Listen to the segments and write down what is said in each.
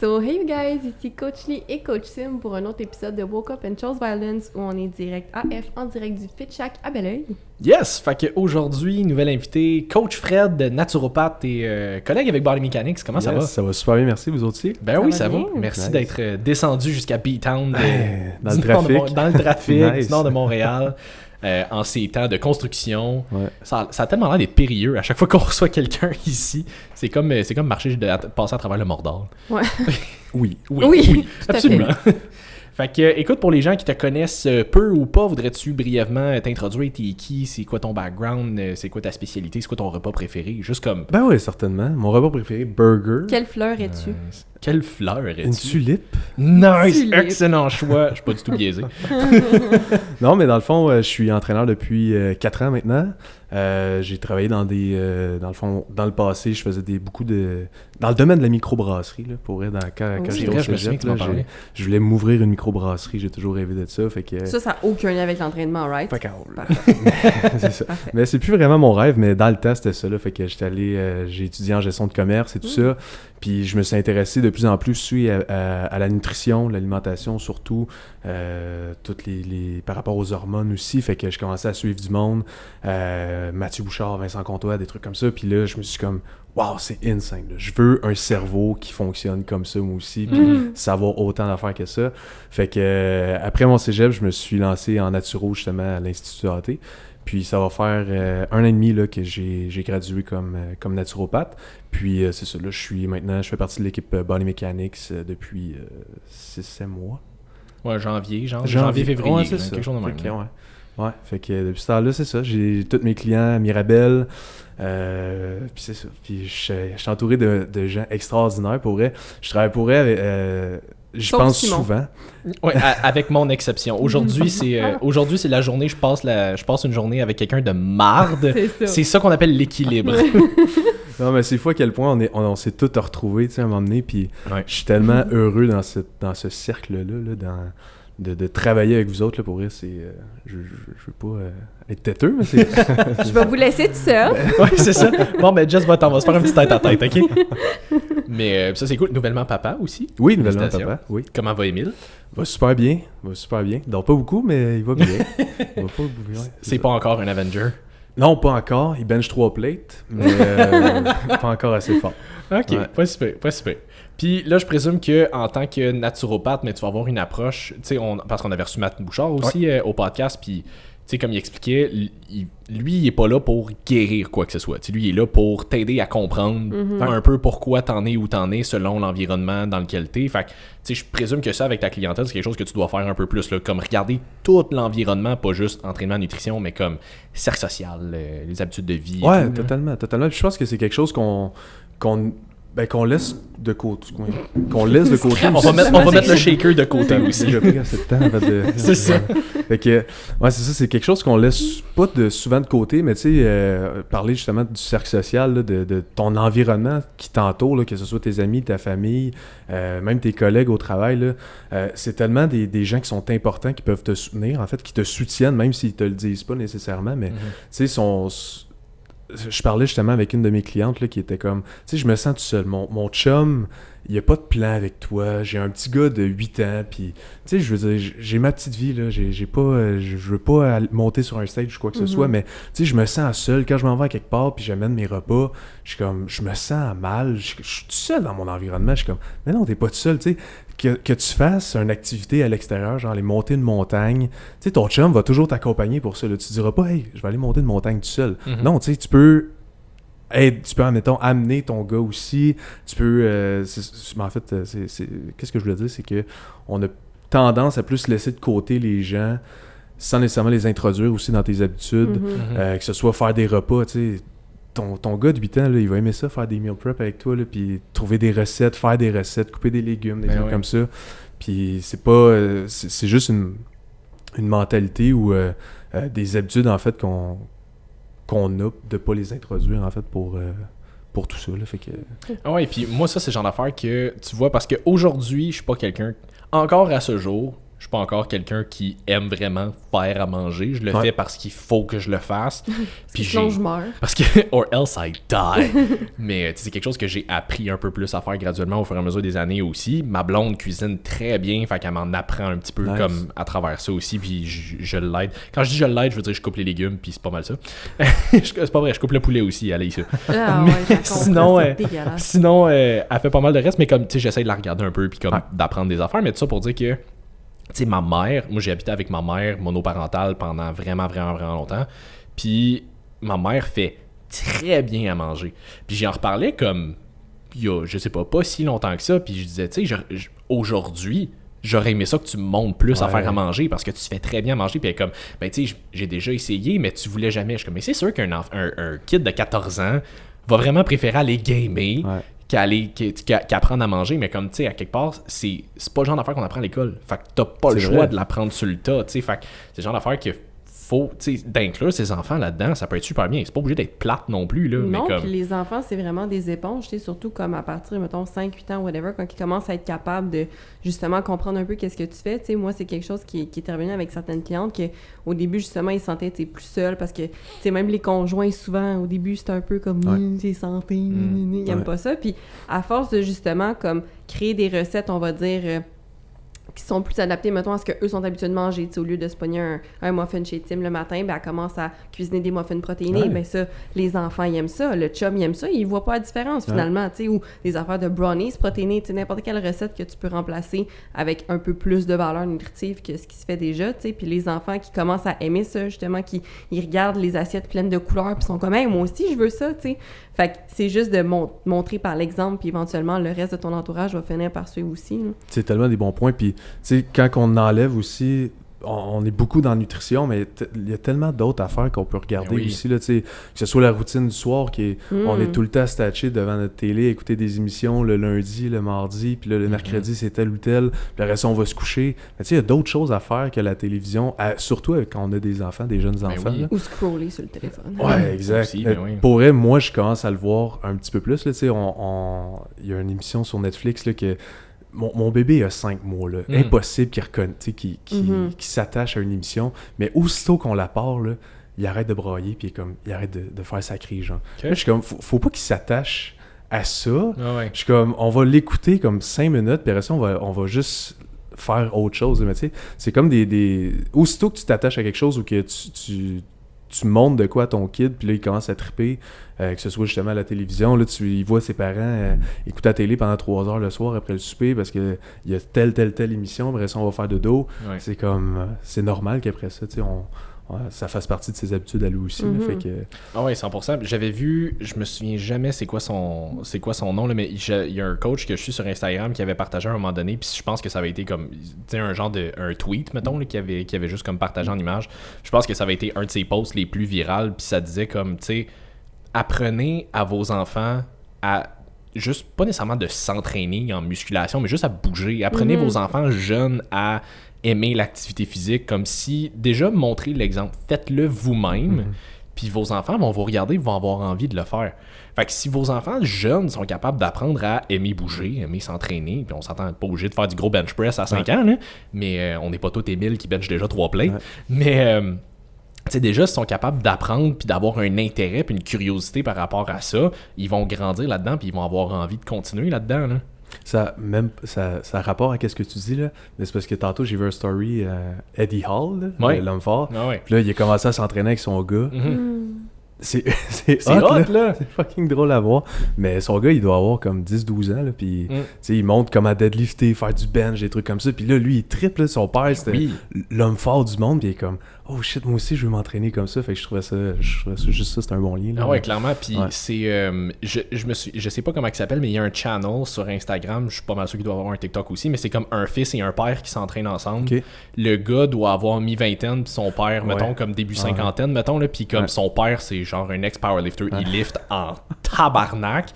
So, hey you guys, ici Coach Lee et Coach Sim pour un autre épisode de Woke Up and Chose Violence où on est direct AF en direct du Fit Shack à Belleuil. Yes! Fait qu'aujourd'hui, nouvelle invitée, Coach Fred, naturopathe et collègue avec Body Mechanics. Comment ça va? Ça va super bien, merci, vous aussi? Ben oui, ça va. bien. Merci Nice. d'être descendu jusqu'à B-Town dans le trafic. dans le trafic Nice. du nord de Montréal. En ces temps de construction. Ouais. Ça a tellement l'air d'être périlleux à chaque fois qu'on reçoit quelqu'un ici. C'est comme marcher, passer à travers le Mordor. Ouais. Oui. Oui, tout à absolument. Fait que, écoute, pour les gens qui te connaissent peu ou pas, voudrais-tu brièvement t'introduire? T'es qui? C'est quoi ton background? C'est quoi ta spécialité? C'est quoi ton repas préféré? Juste comme... Ben oui, certainement. Mon repas préféré, burger. Quelle fleur es-tu? Quelle fleur es-tu? Une tulipe. Nice! Tulipe. Excellent choix! Je suis pas du tout biaisé. Non, mais dans le fond, je suis entraîneur depuis 4 ans maintenant. J'ai travaillé dans dans le fond, dans le passé, je faisais dans le domaine de la microbrasserie, là, pour être quand Oui. j'étais C'est au vrai, je me souviens cégep, que tu m'en là, parlais. je voulais m'ouvrir une microbrasserie, j'ai toujours rêvé de ça, fait que... Ça n'a aucun lien avec l'entraînement, right? Fait que- Parfait. c'est ça. Parfait. Mais c'est plus vraiment mon rêve, mais dans le temps, c'était ça. Là. Fait que j'étais allé, j'ai étudié en gestion de commerce et tout ça. Puis je me suis intéressé de plus en plus aussi à la nutrition, l'alimentation surtout, toutes par rapport aux hormones aussi. Fait que je commençais à suivre du monde, Mathieu Bouchard, Vincent Comtois, des trucs comme ça. Puis là, je me suis comme, wow, c'est insane. Là. Je veux un cerveau qui fonctionne comme ça, moi aussi, puis savoir autant d'affaires que ça. Fait que après mon cégep, je me suis lancé en naturo justement à l'Institut AT. Puis ça va faire 1 an et demi là, que j'ai gradué comme naturopathe. Puis c'est ça, là, je fais partie de l'équipe Body Mechanics depuis 6-7 mois. Ouais, janvier, février. Ouais, c'est là, ça. quelque chose de même. Fait que, ouais, fait que depuis ce temps-là, c'est ça. J'ai tous mes clients à Mirabel. Puis c'est ça. Puis je suis entouré de gens extraordinaires pour vrai. Je travaille pour eux je Sauf pense Simon. souvent. Ouais, avec mon exception. Aujourd'hui, c'est la journée, je passe une journée avec quelqu'un de marde. C'est ça. C'est ça qu'on appelle l'équilibre. Non, mais c'est fou à quel point on s'est tous retrouvés, tu sais, à un moment donné. Puis Ouais. je suis tellement heureux dans ce cercle-là, de travailler avec vous autres, là, pour vrai. Je veux pas être têteux, mais c'est... Je vais vous laisser tout seul. Ouais, c'est ça. Bon, ben, Jess, on va se faire un petit tête-à-tête, OK? Mais ça, c'est cool. Nouvellement papa aussi. Oui, nouvellement, Félicitations. papa, oui. Comment va Émile? Va super bien. Il dort pas beaucoup, mais il va bien. Il va pas bien. C'est pas encore un Avenger. Non, pas encore. Il bench 3 plates, mais pas encore assez fort. OK, Ouais. pas super. Puis là, je présume que en tant que naturopathe, mais tu vas avoir une approche, tu sais, parce qu'on avait reçu Matt Bouchard aussi au podcast, puis tu sais, comme il expliquait, lui, il est pas là pour guérir quoi que ce soit. Tu sais, lui, il est là pour t'aider à comprendre un peu pourquoi t'en es où t'en es selon l'environnement dans lequel t'es. Fait que, tu sais, je présume que ça, avec ta clientèle, c'est quelque chose que tu dois faire un peu plus, là, comme regarder tout l'environnement, pas juste entraînement, nutrition, mais comme cercle social, les habitudes de vie. et Ouais, tout, là. totalement. Puis je pense que c'est quelque chose qu'on laisse de côté. Qu'on laisse de côté. On va mettre le shaker de côté aussi. J'ai pris assez de temps avant de... C'est ça. Fait que, ouais, c'est ça, c'est quelque chose qu'on laisse pas souvent de côté, mais tu sais, parler justement du cercle social, là, de ton environnement qui t'entoure, là, que ce soit tes amis, ta famille, même tes collègues au travail, là, c'est tellement des gens qui sont importants, qui peuvent te soutenir, en fait, qui te soutiennent, même s'ils te le disent pas nécessairement, mais tu sais, je parlais justement avec une de mes clientes là, qui était comme, tu sais, je me sens tout seul. Mon chum, il a pas de plan avec toi. J'ai un petit gars de 8 ans, puis, tu sais, je veux dire, j'ai ma petite vie, là. J'ai pas, je veux pas monter sur un stage ou quoi que ce soit, mais, tu sais, je me sens seul. Quand je m'en vais à quelque part, puis j'amène mes repas, je me sens mal. Je suis tout seul dans mon environnement. Je suis comme, mais non, t'es pas tout seul, tu sais. Que tu fasses une activité à l'extérieur, genre aller monter une montagne, tu sais, ton chum va toujours t'accompagner pour ça. Là. Tu diras pas, hey, je vais aller monter une montagne tout seul. Non, tu sais, tu peux, admettons, amener ton gars aussi. Tu peux, en fait, qu'est-ce que je voulais dire, c'est que on a tendance à plus laisser de côté les gens sans nécessairement les introduire aussi dans tes habitudes, que ce soit faire des repas, tu sais. Ton gars de 8 ans, là, il va aimer ça, faire des meal prep avec toi, là, puis trouver des recettes, faire des recettes, couper des légumes, des trucs comme ça. Puis c'est pas... c'est juste une mentalité ou des habitudes, en fait, qu'on a de pas les introduire, en fait, pour tout ça, là, fait que... Ah ouais, puis moi, ça, c'est le genre d'affaire que, tu vois, parce qu'aujourd'hui, je suis pas quelqu'un... Encore à ce jour, suis pas encore quelqu'un qui aime vraiment faire à manger. Je le fais parce qu'il faut que je le fasse. Puis sinon je meurs. Parce que or else I die. Mais c'est quelque chose que j'ai appris un peu plus à faire graduellement au fur et à mesure des années aussi. Ma blonde cuisine très bien, fait qu'elle m'en apprend un petit peu comme à travers ça aussi, puis je l'aide. Quand je dis je l'aide, je veux dire je coupe les légumes, puis c'est pas mal ça. C'est pas vrai, je coupe le poulet aussi, elle est ça. Ah ouais, sinon, elle fait pas mal de reste, mais comme tu sais, j'essaie de la regarder un peu, puis comme d'apprendre des affaires, mais tout ça pour dire que tu sais, ma mère, moi j'ai habité avec ma mère monoparentale pendant vraiment longtemps. Puis ma mère fait très bien à manger. Puis j'en reparlais comme il y a, je sais pas si longtemps que ça. Puis je disais, tu sais, aujourd'hui, j'aurais aimé ça que tu me montres plus à faire à manger parce que tu fais très bien à manger. Puis elle est comme, ben tu sais, j'ai déjà essayé, mais tu voulais jamais. Je suis comme, mais c'est sûr qu'un kid de 14 ans va vraiment préférer aller gamer. Qu'apprendre à manger, mais comme tu sais, à quelque part, c'est pas le genre d'affaire qu'on apprend à l'école. Fait que t'as pas le choix de l'apprendre sur le tas, tu sais. Fait que c'est le genre d'affaire qu'il faut, tu sais, d'inclure ses enfants là-dedans, ça peut être super bien. C'est pas obligé d'être plate non plus, là. Non, mais comme... puis les enfants, c'est vraiment des éponges, tu sais, surtout comme à partir, mettons, 5-8 ans, whatever, quand ils commencent à être capables de, justement, comprendre un peu qu'est-ce que tu fais. Tu sais, moi, c'est quelque chose qui est revenu avec certaines clientes, qu'au début, justement, ils se sentaient, tu sais, plus seuls, parce que, tu sais, même les conjoints, souvent, au début, c'est un peu comme, c'est santé, ils aiment pas ça. Puis, à force de, justement, comme, créer des recettes, on va dire... qui sont plus adaptés, mettons, à ce qu'eux sont habitués de manger. T'sais, au lieu de se pogner un muffin chez Tim le matin, ben, elle commence à cuisiner des muffins protéinés. Ben ça, les enfants, ils aiment ça. Le chum, il aime ça. Il voit pas la différence, finalement. T'sais, ou des affaires de brownies protéinés. T'sais, n'importe quelle recette que tu peux remplacer avec un peu plus de valeur nutritive que ce qui se fait déjà. Puis les enfants qui commencent à aimer ça, justement, ils regardent les assiettes pleines de couleurs puis sont comme, hey, moi aussi, je veux ça. T'sais. Fait que c'est juste de montrer par l'exemple, puis éventuellement, le reste de ton entourage va finir par suivre aussi. Là. C'est tellement des bons points. Puis, tu sais, quand on enlève aussi, on est beaucoup dans la nutrition, mais il y a tellement d'autres affaires qu'on peut regarder aussi. Là, tu sais, que ce soit la routine du soir, on est tout le temps statché devant notre télé, écouter des émissions le lundi, le mardi, puis le mercredi, c'est tel ou tel. Puis le reste, on va se coucher. Mais tu sais, il y a d'autres choses à faire que la télévision, surtout quand on a des enfants, des jeunes enfants. Là. Ou scroller sur le téléphone. Ouais, exact. Aussi, pour vrai, moi, je commence à le voir un petit peu plus. Là, tu sais, il y a une émission sur Netflix là, que mon bébé a 5 mois, là. Impossible qu'il s'attache à une émission, mais aussitôt qu'on la part, là, il arrête de brailler, puis il arrête de faire sa crise, genre. Là, je suis comme, faut pas qu'il s'attache à ça. Je suis comme, on va l'écouter comme 5 minutes, puis après ça, on va juste faire autre chose, mais tu sais, c'est comme aussitôt que tu t'attaches à quelque chose ou que tu montres de quoi à ton kid, puis là, il commence à triper, que ce soit justement à la télévision. Là, il voit ses parents écouter la télé pendant 3 heures le soir après le souper parce qu'il y a telle émission, après ça, on va faire de dos. Ouais. C'est comme... c'est normal qu'après ça, tu sais, ça fasse partie de ses habitudes à lui aussi. Là, fait que... Ah ouais, 100%. J'avais vu, je me souviens jamais c'est quoi son nom, là, mais il y a un coach que je suis sur Instagram qui avait partagé à un moment donné, puis je pense que ça avait été comme, tu sais, un genre de un tweet, mettons, là, qui avait juste comme partagé en image. Je pense que ça avait été un de ses posts les plus virales, puis ça disait comme, tu sais, apprenez à vos enfants à juste, pas nécessairement de s'entraîner en musculation, mais juste à bouger. Apprenez vos enfants jeunes à aimer l'activité physique, comme si, déjà, montrez l'exemple. Faites-le vous-même, puis vos enfants vont vous regarder, vont avoir envie de le faire. Fait que si vos enfants jeunes sont capables d'apprendre à aimer bouger, aimer s'entraîner, puis on s'entend pas obligé de faire du gros bench press à 5 ans, là, mais on n'est pas tous Émile qui bench déjà 3 plates, mais... tu sais, déjà, s'ils sont capables d'apprendre puis d'avoir un intérêt puis une curiosité par rapport à ça, ils vont grandir là-dedans puis ils vont avoir envie de continuer là-dedans, là. Ça a rapport à ce que tu dis, là, mais c'est parce que tantôt, j'ai vu un story Eddie Hall, là, l'homme fort. Puis là, il a commencé à s'entraîner avec son gars. C'est hot, là. C'est fucking drôle à voir. Mais son gars, il doit avoir comme 10-12 ans, là, puis il montre comment deadlifter, faire du bench, des trucs comme ça. Puis là, lui, il triple, là, son père, c'était l'homme fort du monde, puis il est comme, oh shit, moi aussi, je veux m'entraîner comme ça. Fait que je trouvais ça juste ça, c'est un bon lien. Là. Ah ouais, clairement. Puis c'est, je sais pas comment il s'appelle, mais il y a un channel sur Instagram, je suis pas mal sûr qu'il doit avoir un TikTok aussi, mais c'est comme un fils et un père qui s'entraînent ensemble. Le gars doit avoir mi-vingtaine, puis son père, mettons, comme début cinquantaine, mettons, là, puis comme son père, c'est genre un ex-powerlifter, il lift en tabarnak.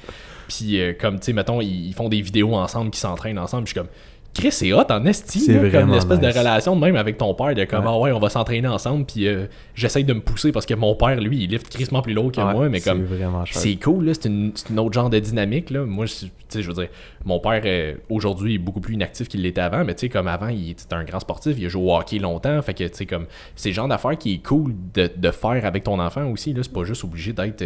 Puis comme, tu sais, mettons, ils font des vidéos ensemble, qui s'entraînent ensemble, puis je suis comme, Chris, c'est hot en esti, C'est là, vraiment comme l'espèce nice. de relation de même avec ton père, de comme, Ouais. ah ouais, on va s'entraîner ensemble, puis j'essaye de me pousser parce que mon père, lui, il lift crissement plus lourd que Ouais, moi, mais c'est comme, vraiment cher. c'est cool, là, c'est une autre genre de dynamique, là. Moi, tu sais, je veux dire, mon père, aujourd'hui, est beaucoup plus inactif qu'il l'était avant, mais tu sais, comme avant, il était un grand sportif, il a joué au hockey longtemps, fait que, tu sais, comme, c'est le genre d'affaire qui est cool de faire avec ton enfant aussi, là, c'est pas juste obligé d'être...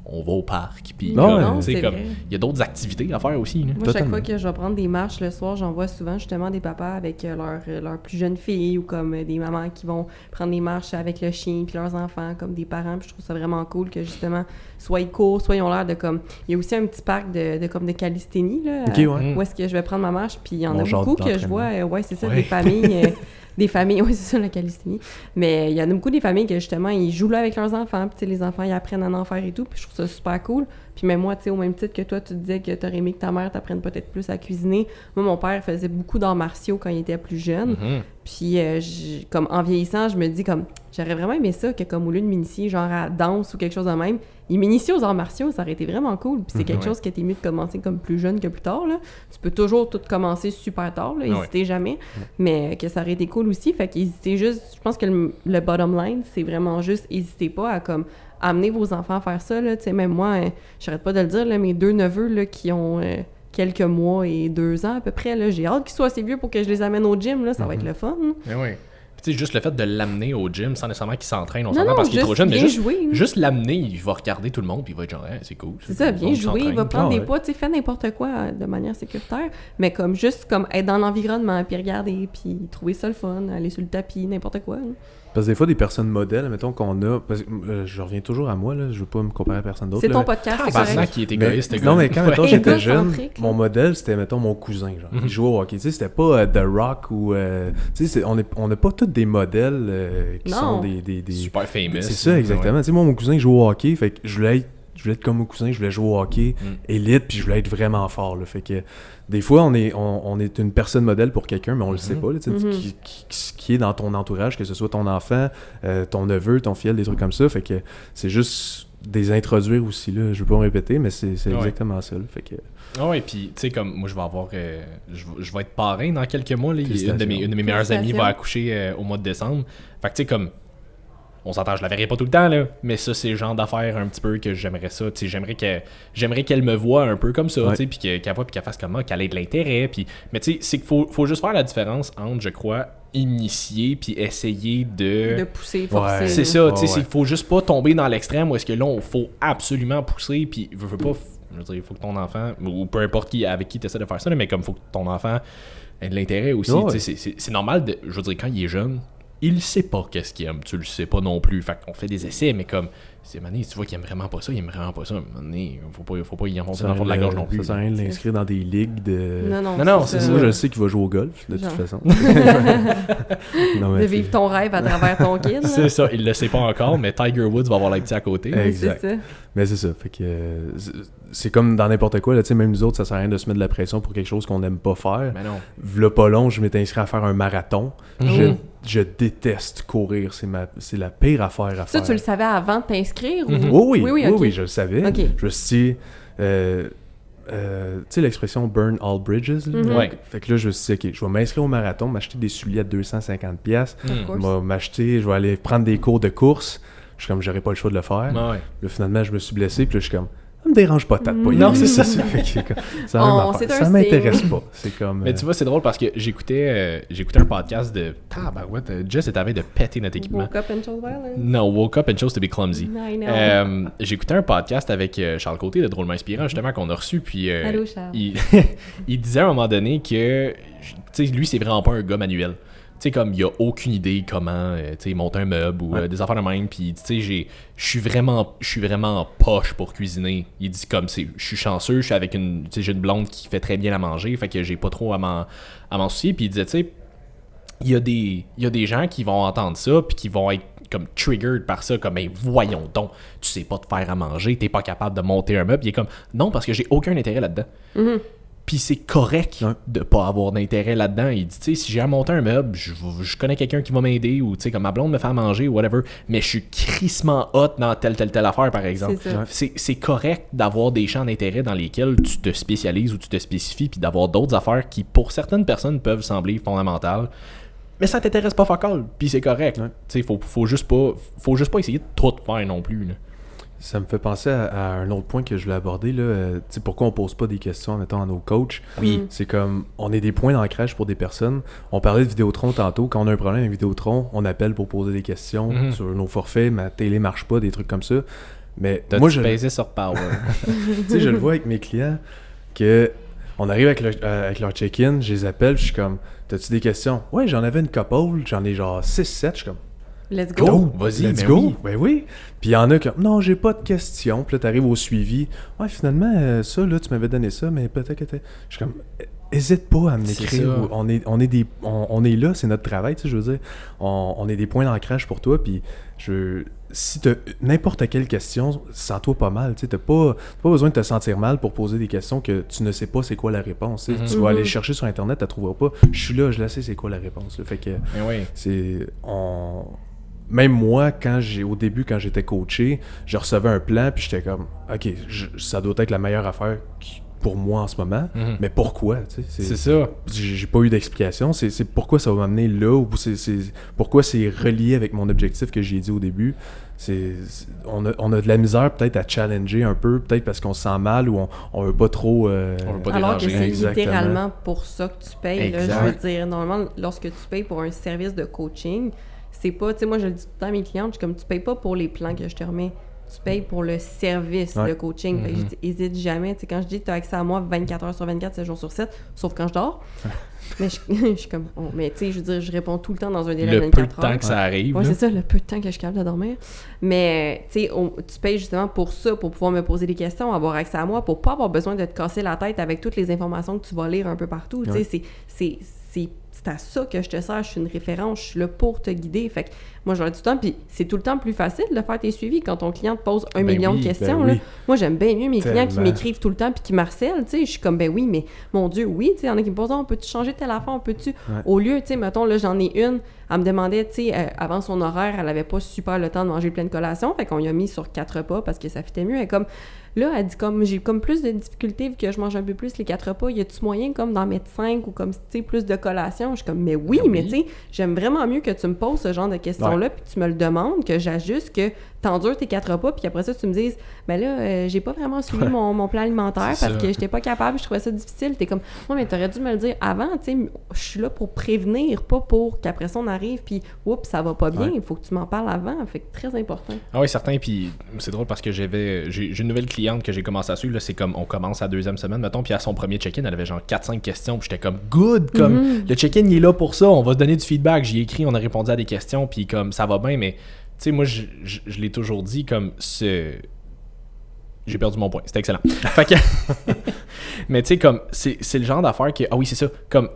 on va au parc, puis Non, comme, non, tu sais, c'est comme, vrai. il y a d'autres activités à faire aussi, là. Moi, chaque Totalement. fois que je vais prendre des marches le soir, j'en vois souvent justement des papas avec leurs plus jeunes filles ou comme des mamans qui vont prendre des marches avec le chien puis leurs enfants comme des parents. Puis je trouve ça vraiment cool que justement, soit ils courent, soit ils ont l'air de comme... Il y a aussi un petit parc de calisthénie, là, Ok, ouais. où est-ce que je vais prendre ma marche. Puis il y en Mon a genre beaucoup que je d'entraînement. vois, ouais, c'est ça, Ouais. des familles... des familles, oui, c'est ça, la calisthénie. Mais il y en a beaucoup des familles que, justement, ils jouent là avec leurs enfants, puis tu sais, les enfants, ils apprennent à en faire et tout, puis je trouve ça super cool. Puis même moi, tu sais, au même titre que toi, tu disais que t'aurais aimé que ta mère t'apprenne peut-être plus à cuisiner. Moi, mon père faisait beaucoup d'arts martiaux quand il était plus jeune. Mhm. Puis, comme en vieillissant, je me dis comme, j'aurais vraiment aimé ça, que comme au lieu de m'initier, genre à danse ou quelque chose de même, il m'initie aux arts martiaux, ça aurait été vraiment cool. Puis c'est quelque Ouais. chose qui était mieux de commencer comme plus jeune que plus tard, là. Tu peux toujours tout commencer super tard, là, Ouais. hésitez jamais, mais que ça aurait été cool aussi. Fait qu'hésitez juste, je pense que le bottom line, c'est vraiment juste, hésitez pas à comme amener vos enfants à faire ça, là. Tu sais, même moi, j'arrête pas de le dire, là, mes 2 neveux, là, qui ont... quelques mois et 2 ans à peu près, là, j'ai hâte qu'ils soient assez vieux pour que je les amène au gym, là, ça va être le fun. Mais oui. Puis tu sais, juste le fait de l'amener au gym sans nécessairement qu'il s'entraîne, on Non, s'entend non, parce qu'il est trop juste jeune, mais bien juste, jouer, là. juste l'amener, il va regarder tout le monde, puis il va être genre, hey, c'est cool. C'est ça, cool, bien on jouer, il va s'entraîne. prendre Ah des ouais. poids, tu sais, faire n'importe quoi de manière sécuritaire, mais comme juste comme être dans l'environnement, puis regarder, puis trouver ça le fun, aller sur le tapis, n'importe quoi. Là. Parce que des fois, des personnes modèles, mettons qu'on a. Parce que, je reviens toujours à moi, là, je veux pas me comparer à personne d'autre. C'est là, ton mais- podcast, c'est Tabarnak, correct. qui est Mais- égoïste, ce non, gars. mais quand mettons, Ouais. j'étais jeune, Égocentrique, mon là. modèle, c'était, mettons, mon cousin. Genre. Mhm. Il jouait au hockey. Tu sais, c'était pas The Rock ou. Tu sais, on n'a pas tous des modèles qui Non. sont des Super famous. C'est ça, exactement. Tu sais, moi, mon cousin joue au hockey, fait que je voulais être comme mon cousin, je voulais jouer au hockey élite, puis je voulais être vraiment fort. Là. Fait que des fois, on est une personne modèle pour quelqu'un, mais on le sait pas. Là, tu sais, qui est dans ton entourage, que ce soit ton enfant, ton neveu, ton filleul, des trucs comme ça. Fait que c'est juste des introduire aussi. Là. Je veux pas me répéter, mais c'est Ouais. exactement ça. Là. Fait que, Ah ouais, puis tu sais, comme moi, je vais avoir. Je vais être parrain dans quelques mois. Là. Une de Félicitations. mes meilleures amies va Félicitations. accoucher au mois de décembre. Fait que tu sais, comme. On s'entend, je la verrai pas tout le temps, là. Mais ça, c'est le genre d'affaire un petit peu que j'aimerais ça. Tu sais, j'aimerais qu'elle me voie un peu comme ça, Ouais. tu sais, puis qu'elle voit, puis qu'elle fasse comme moi, qu'elle ait de l'intérêt. Puis... Mais tu sais, c'est qu'il faut juste faire la différence entre, je crois, initier puis essayer De pousser, forcer. Ouais. c'est là. ça, tu sais, Ouais. il faut juste pas tomber dans l'extrême où est-ce que là, il faut absolument pousser, puis veux pas, je veux dire, il faut que ton enfant, ou peu importe qui avec qui tu essaies de faire ça, là, mais comme il faut que ton enfant ait de l'intérêt aussi, Ouais. tu sais, c'est normal, je veux dire, quand il est jeune, il sait pas qu'est-ce qu'il aime, tu le sais pas non plus, fait qu'on fait des essais, mais comme, c'est mané, tu vois qu'il aime vraiment pas ça, il aime vraiment pas ça, mané, faut pas y enfoncer dans le fond de la gorge non plus. Ça sert à rien de l'inscrire dans des ligues de. Non, c'est Moi, je sais qu'il va jouer au golf, de Genre. toute façon. Non, De mais vivre ton rêve à travers ton kid. là. C'est ça, il le sait pas encore, mais Tiger Woods va avoir Leipzig à côté. Hey. Oui, Exact. c'est ça. Mais c'est ça. Fait que c'est comme dans n'importe quoi. Là, tu sais, même nous autres, ça sert à rien de se mettre de la pression pour quelque chose qu'on n'aime pas faire. Mais non. V'là pas long, je m'étais inscrit à faire un marathon. Mhm. Je déteste courir. C'est la pire affaire à Ça, faire. tu le savais avant de t'inscrire? Mhm. ou... Oui, ok. je le savais. Ok. Je me suis dit, tu sais l'expression burn all bridges? Là? Mhm. Ouais. Fait que là, je me suis dit, ok, je vais m'inscrire au marathon, m'acheter des souliers à 250$. Of Mm. course. Je vais m'acheter, je vais aller prendre des cours de course. Je suis comme, j'aurais pas le choix de le faire. Ouais. Là, finalement, je me suis blessé, puis là, je suis comme, ça me dérange pas tant de pas y Non, aller. c'est ça. Fait que, comme, c'est la Oh, même affaire. c'est un Ça m'intéresse signe. pas. C'est comme. Mais tu vois, c'est drôle parce que j'écoutais un podcast de. Jess est avait de péter notre équipement. Woke up and chose violence. No, woke up and chose to be clumsy. I know. J'écoutais un podcast avec Charles Côté de Drôlement Inspirant, justement, qu'on a reçu. Puis Allô, Charles. il disait à un moment donné que, tu sais, lui, c'est vraiment pas un gars manuel. Tu sais, comme, il a aucune idée comment, tu sais, monter un meuble ou des affaires de même. Puis, tu sais, je suis vraiment poche pour cuisiner. Il dit comme, je suis chanceux, je suis avec j'ai une blonde qui fait très bien à manger, fait que j'ai pas trop à m'en soucier. Puis il disait, tu sais, il y a des gens qui vont entendre ça, puis qui vont être comme triggered par ça, comme, ben voyons donc, tu sais pas te faire à manger, t'es pas capable de monter un meuble. Il est comme, non, parce que j'ai aucun intérêt là-dedans. Mhm. Puis c'est correct de pas avoir d'intérêt là-dedans. Il dit, tu sais, si j'ai à monter un meuble, je connais quelqu'un qui va m'aider, ou tu sais, comme ma blonde me fait à manger, ou whatever, mais je suis crissement hot dans telle affaire, par exemple. C'est correct d'avoir des champs d'intérêt dans lesquels tu te spécialises ou tu te spécifies, puis d'avoir d'autres affaires qui, pour certaines personnes, peuvent sembler fondamentales. Mais ça t'intéresse pas fuck all, puis c'est correct. Tu sais, faut juste pas essayer de tout faire non plus, là. Ça me fait penser à un autre point que je voulais aborder, là. Tu sais, pourquoi on pose pas des questions, mettons, à nos coachs? Oui. C'est comme, on est des points d'ancrage pour des personnes. On parlait de Vidéotron tantôt. Quand on a un problème avec Vidéotron, on appelle pour poser des questions sur nos forfaits. Ma télé marche pas, des trucs comme ça. Mais moi, je pesé sur Power. Tu sais, je le vois avec mes clients, que on arrive avec leur check-in, je les appelle, je suis comme, t'as-tu des questions? Ouais, j'en avais une couple, j'en ai genre 6-7, je suis comme, let's go! Vas-y, let's go! Oui. Ben oui! Puis il y en a qui non, j'ai pas de questions. Puis là, t'arrives au suivi. Ouais, finalement, ça, là, tu m'avais donné ça, mais peut-être que je suis comme, hésite pas à m'écrire. On est là, c'est notre travail, tu sais, je veux dire. On est des points d'ancrage pour toi, puis si t'as n'importe quelle question, sens-toi pas mal, tu sais. T'as pas besoin de te sentir mal pour poser des questions que tu ne sais pas c'est quoi la réponse. Tu vas aller chercher sur Internet, tu la trouveras pas. Je suis là, je la sais c'est quoi la réponse. Là. Fait que même moi, au début, quand j'étais coaché, je recevais un plan, puis j'étais comme, OK, ça doit être la meilleure affaire pour moi en ce moment, mais pourquoi? C'est ça. J'ai pas eu d'explication. C'est pourquoi ça va m'amener là, ou pourquoi c'est relié avec mon objectif que j'ai dit au début. On a de la misère peut-être à challenger un peu, peut-être parce qu'on se sent mal ou on veut pas trop... on veut pas alors déranger. que c'est Exactement. littéralement pour ça que tu payes. Là, je veux dire, normalement, lorsque tu payes pour un service de coaching, c'est pas... Tu sais, moi, je le dis tout le temps à mes clientes, je suis comme, tu payes pas pour les plans que je te remets. Tu payes pour le service de coaching. Fait que j'hésite jamais. Tu sais, quand je dis que tu as accès à moi 24 heures sur 24, 7 jours sur 7, sauf quand je dors. Mais je suis comme... mais tu sais, je veux dire, je réponds tout le temps dans un délai de 24 heures. Le peu de temps que ça arrive. Ouais, c'est ça, le peu de temps que je suis capable de dormir. Mais tu sais, tu payes justement pour ça, pour pouvoir me poser des questions, avoir accès à moi, pour pas avoir besoin de te casser la tête avec toutes les informations que tu vas lire un peu partout. Tu sais, c'est à ça que je te sers, je suis une référence, je suis là pour te guider. Fait que moi, je leur dis tout le temps, puis c'est tout le temps plus facile de faire tes suivis quand ton client te pose 1 million de questions. Là. Moi, j'aime bien mieux mes clients qui m'écrivent tout le temps puis qui m'harcèlent, tu sais. Je suis comme, ben oui, mais mon Dieu, oui, tu sais, il y en a qui me posent, on peut-tu changer telle affaire, on peut-tu... Au lieu, tu sais, mettons, là, j'en ai une, elle me demandait, tu sais, avant son horaire, elle avait pas super le temps de manger plein de collations, fait qu'on y a mis sur 4 repas parce que ça fitait mieux. Elle est comme... Là, elle dit comme, j'ai comme plus de difficultés vu que je mange un peu plus les 4 repas. Y a-tu moyen comme d'en mettre 5 ou comme, tu sais, plus de collations? Je suis comme, mais oui, mais tu sais, j'aime vraiment mieux que tu me poses ce genre de questions-là puis tu me le demandes, que j'ajuste, que t'endures tes 4 repas puis après ça, tu me dises, ben là, j'ai pas vraiment suivi mon plan alimentaire parce que j'étais pas capable, je trouvais ça difficile. T'es comme, ouais, mais t'aurais dû me le dire avant, tu sais, je suis là pour prévenir, pas pour qu'après ça, on arrive puis, oups, ça va pas bien. Il faut que tu m'en parles avant. Fait que très important. Ah oui, certain. Puis c'est drôle parce que j'ai une nouvelle cliente que j'ai commencé à suivre, là, c'est comme on commence à la 2e semaine, mettons, puis à son premier check-in, elle avait genre 4-5 questions, puis j'étais comme good, comme le check-in il est là pour ça, on va se donner du feedback, j'y ai écrit, on a répondu à des questions, puis comme ça va bien, mais tu sais, moi je l'ai toujours dit, comme j'ai perdu mon point, c'était excellent. Fait que mais tu sais, comme c'est le genre d'affaire que, ah oui, c'est ça, comme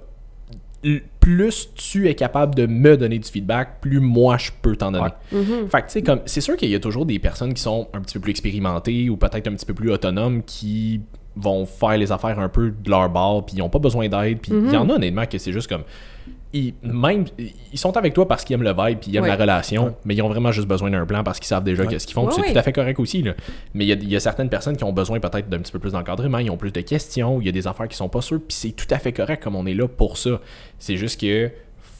plus tu es capable de me donner du feedback, plus moi je peux t'en donner. Fait que tu sais, comme c'est sûr qu'il y a toujours des personnes qui sont un petit peu plus expérimentées ou peut-être un petit peu plus autonomes qui vont faire les affaires un peu de leur bord, puis ils n'ont pas besoin d'aide, puis il y en a honnêtement que c'est juste comme ils sont avec toi parce qu'ils aiment le vibe puis ils aiment la relation, mais ils ont vraiment juste besoin d'un plan parce qu'ils savent déjà qu'est-ce qu'ils font, c'est tout à fait correct aussi là. Mais il y a certaines personnes qui ont besoin peut-être d'un petit peu plus d'encadrement, ils ont plus de questions, il y a des affaires qui sont pas sûres, puis c'est tout à fait correct comme on est là pour ça. C'est juste que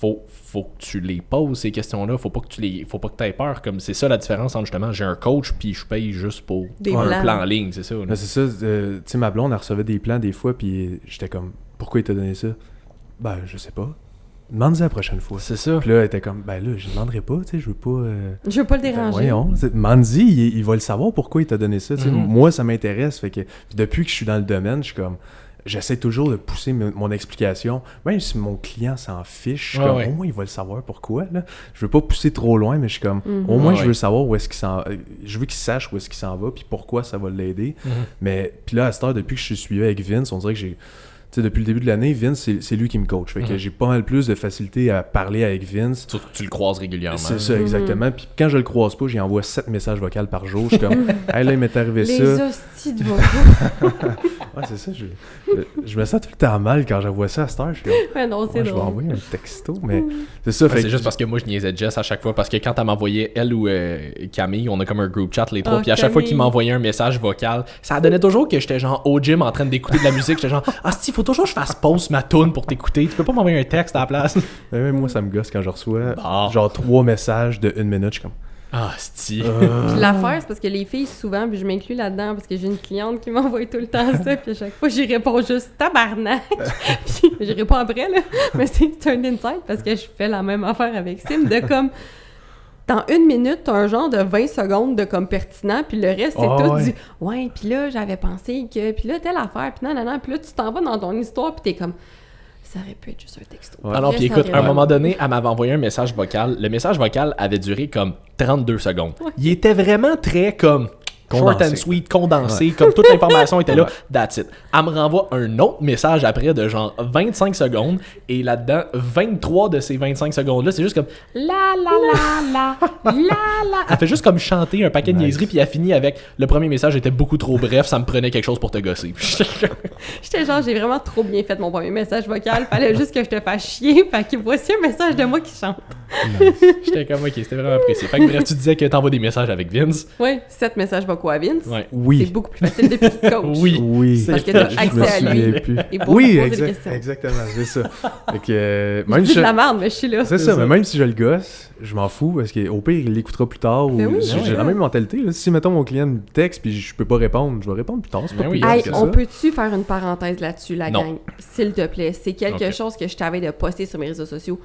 faut que tu les poses ces questions-là, faut pas que tu aies peur, comme c'est ça la différence entre justement j'ai un coach puis je paye juste pour un plan en ligne, c'est ça. Ben, c'est ça, tu sais, ma blonde elle recevait des plans des fois puis j'étais comme, pourquoi il t'a donné ça? Ben je sais pas. Demande-y la prochaine fois. C'est ça. Puis là, elle était comme, ben là, je demanderai pas, tu sais, je veux pas... Je veux pas le déranger. Voyons, demande-y, il va le savoir pourquoi il t'a donné ça, tu sais. Moi, ça m'intéresse, fait que... Puis depuis que je suis dans le domaine, je suis comme... J'essaie toujours de pousser mon explication, même si mon client s'en fiche, je suis comme, au moins, il va le savoir pourquoi, là. Je veux pas pousser trop loin, mais je suis comme, au moins, je veux savoir où est-ce qu'il s'en... Je veux qu'il sache où est-ce qu'il s'en va, puis pourquoi ça va l'aider. Mais, puis là, à cette heure, depuis que je suis suivi avec Vince, on dirait que j'ai... sais, depuis le début de l'année, Vince, c'est lui qui me coach. Fait que j'ai pas mal plus de facilité à parler avec Vince. Surtout que tu le croises régulièrement. C'est ça, exactement. Puis quand je le croise pas, j'y envoie 7 messages vocaux par jour. Je suis comme, hey, là, il m'est arrivé ça. Les hosties de vocaux. Ouais, c'est ça. Je me sens tout le temps mal quand j'envoie ça à cette heure. Je suis comme, Ouais, non, c'est je vais drôle. envoyer un texto, mais c'est ça. Ouais, Fait c'est que juste parce que moi je niaisais Jess à chaque fois parce que quand elle m'envoyait elle ou Camille, on a comme un group chat les trois, puis à chaque fois qu'il m'envoyait un message vocal, ça donnait toujours que j'étais genre au gym en train d'écouter de la musique, j'étais genre il faut toujours que je fasse pause ma tune pour t'écouter, tu peux pas m'envoyer un texte à la place. Mais même moi ça me gosse quand je reçois Bon. genre 3 messages de 1 minute, je suis comme Sti. Puis l'affaire, c'est parce que les filles, souvent, puis je m'inclus là-dedans, parce que j'ai une cliente qui m'envoie tout le temps ça, puis à chaque fois, j'y réponds juste « tabarnak », puis je réponds après, là, mais c'est un insight, parce que je fais la même affaire avec Sim, de comme, dans 1 minute, t'as un genre de 20 secondes de comme pertinent, puis le reste, c'est tout du « ouais, puis là, j'avais pensé que, puis là, telle affaire, puis non, puis là, tu t'en vas dans ton histoire, puis t'es comme... Ça aurait pu être juste un texto. Ouais. Alors, puis écoute, à un moment donné, elle m'avait envoyé un message vocal. Le message vocal avait duré comme 32 secondes. Ouais. Il était vraiment très comme short Condensé. and sweet, condensé, comme toute l'information était là, that's it. Elle me renvoie un autre message après de genre 25 secondes, et là-dedans, 23 de ces 25 secondes-là, c'est juste comme la la la la la la. Elle fait juste comme chanter un paquet de niaiseries, puis elle finit avec le premier message était beaucoup trop bref, ça me prenait quelque chose pour te gosser. J'étais genre, j'ai vraiment trop bien fait mon premier message vocal, fallait juste que je te fasse chier, fait que voici un message de moi qui chante. J'étais comme ok, c'était vraiment apprécié. Fait que bref, tu disais que t'envoies des messages avec Vince. Ouais, 7 messages vocaux à Vince. Ouais. oui. C'est beaucoup plus facile depuis qu'il coach. Oui. Parce que t'as Je me accès à lui. souviens plus. Et pour Oui, poser des questions. exactement, c'est ça. Fait que Je même dis si de je... la merde, mais je suis là. C'est ça, mais même si je le gosse, je m'en fous parce qu'au pire, il l'écoutera plus tard. Ou... Ben oui, j'ai la même mentalité. Là. Si, mettons, mon client me texte puis je peux pas répondre, je vais répondre plus tard. C'est pas Ben plus oui, grave Hey, que on ça. peut-tu faire une parenthèse là-dessus, la Non. gang? S'il te plaît. C'est quelque Ok. chose que je t'avais de poster sur mes réseaux sociaux.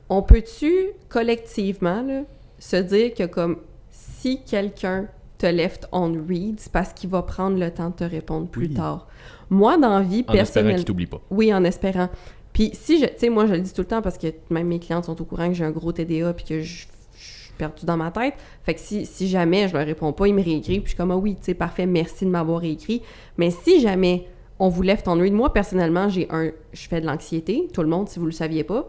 On peut-tu, collectivement, là, se dire que comme si quelqu'un te left on read, c'est parce qu'il va prendre le temps de te répondre plus Oui. tard. Moi, dans la vie, En espérant personnellement... qu'il t'oublie pas. Oui, en espérant. Puis si je... Tu sais, moi, je le dis tout le temps parce que même mes clientes sont au courant que j'ai un gros TDA puis que je suis perdue dans ma tête. Fait que si jamais je leur réponds pas, ils me réécrivent puis je suis comme « Ah oui, tu sais, parfait, merci de m'avoir réécrit. » Mais si jamais on vous left on read, moi, personnellement, je fais de l'anxiété, tout le monde, si vous le saviez pas.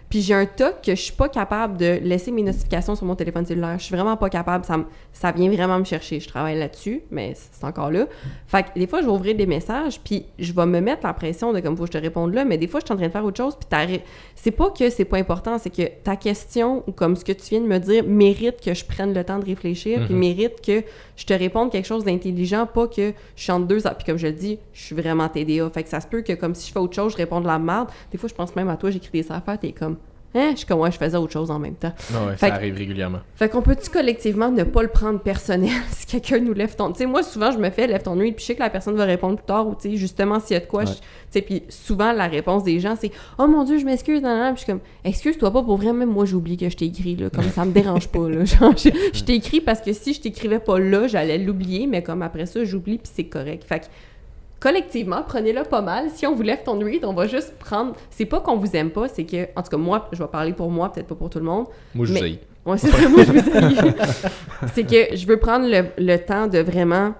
Puis j'ai un toc que je suis pas capable de laisser mes notifications sur mon téléphone cellulaire. Je suis vraiment pas capable. Ça vient vraiment me chercher. Je travaille là-dessus, mais c'est encore là. Fait que des fois, je vais ouvrir des messages, puis je vais me mettre la pression de comme faut que je te réponde là, mais des fois, je suis en train de faire autre chose, puis c'est pas que c'est pas important, c'est que ta question ou comme ce que tu viens de me dire mérite que je prenne le temps de réfléchir, puis mérite que je te réponde quelque chose d'intelligent, pas que je suis entre deux. Puis comme je le dis, je suis vraiment TDA. Fait que ça se peut que comme si je fais autre chose, je réponds de la merde. Des fois, je pense même à toi, j'écris des affaires, t'es comme je suis comme, ouais, je faisais autre chose en même temps. Ouais, Fait ça que- arrive régulièrement. Fait qu'on peut-tu collectivement ne pas le prendre personnel si quelqu'un nous lève ton... Tu sais, moi, souvent, je me fais lève ton read, puis je sais que la personne va répondre plus tard, ou tu sais, justement, s'il y a de quoi, Ouais. tu sais, puis souvent, la réponse des gens, c'est « Oh mon Dieu, je m'excuse, nan, nan. Puis je suis comme « Excuse-toi pas, pour vrai, même moi, j'oublie que je t'ai écrit, là, comme ça me dérange pas, là. Genre, je t'ai écrit parce que si je t'écrivais pas là, j'allais l'oublier, mais comme après ça, j'oublie, puis c'est correct. » Fait que collectivement, prenez-le pas mal. Si on vous lève ton read, on va juste prendre... C'est pas qu'on vous aime pas, c'est que... En tout cas, moi, je vais parler pour moi, peut-être pas pour tout le monde. Moi, je Mais- vous haïs. Ouais, c'est ça, moi, je vous haïs. C'est que je veux prendre le temps de vraiment...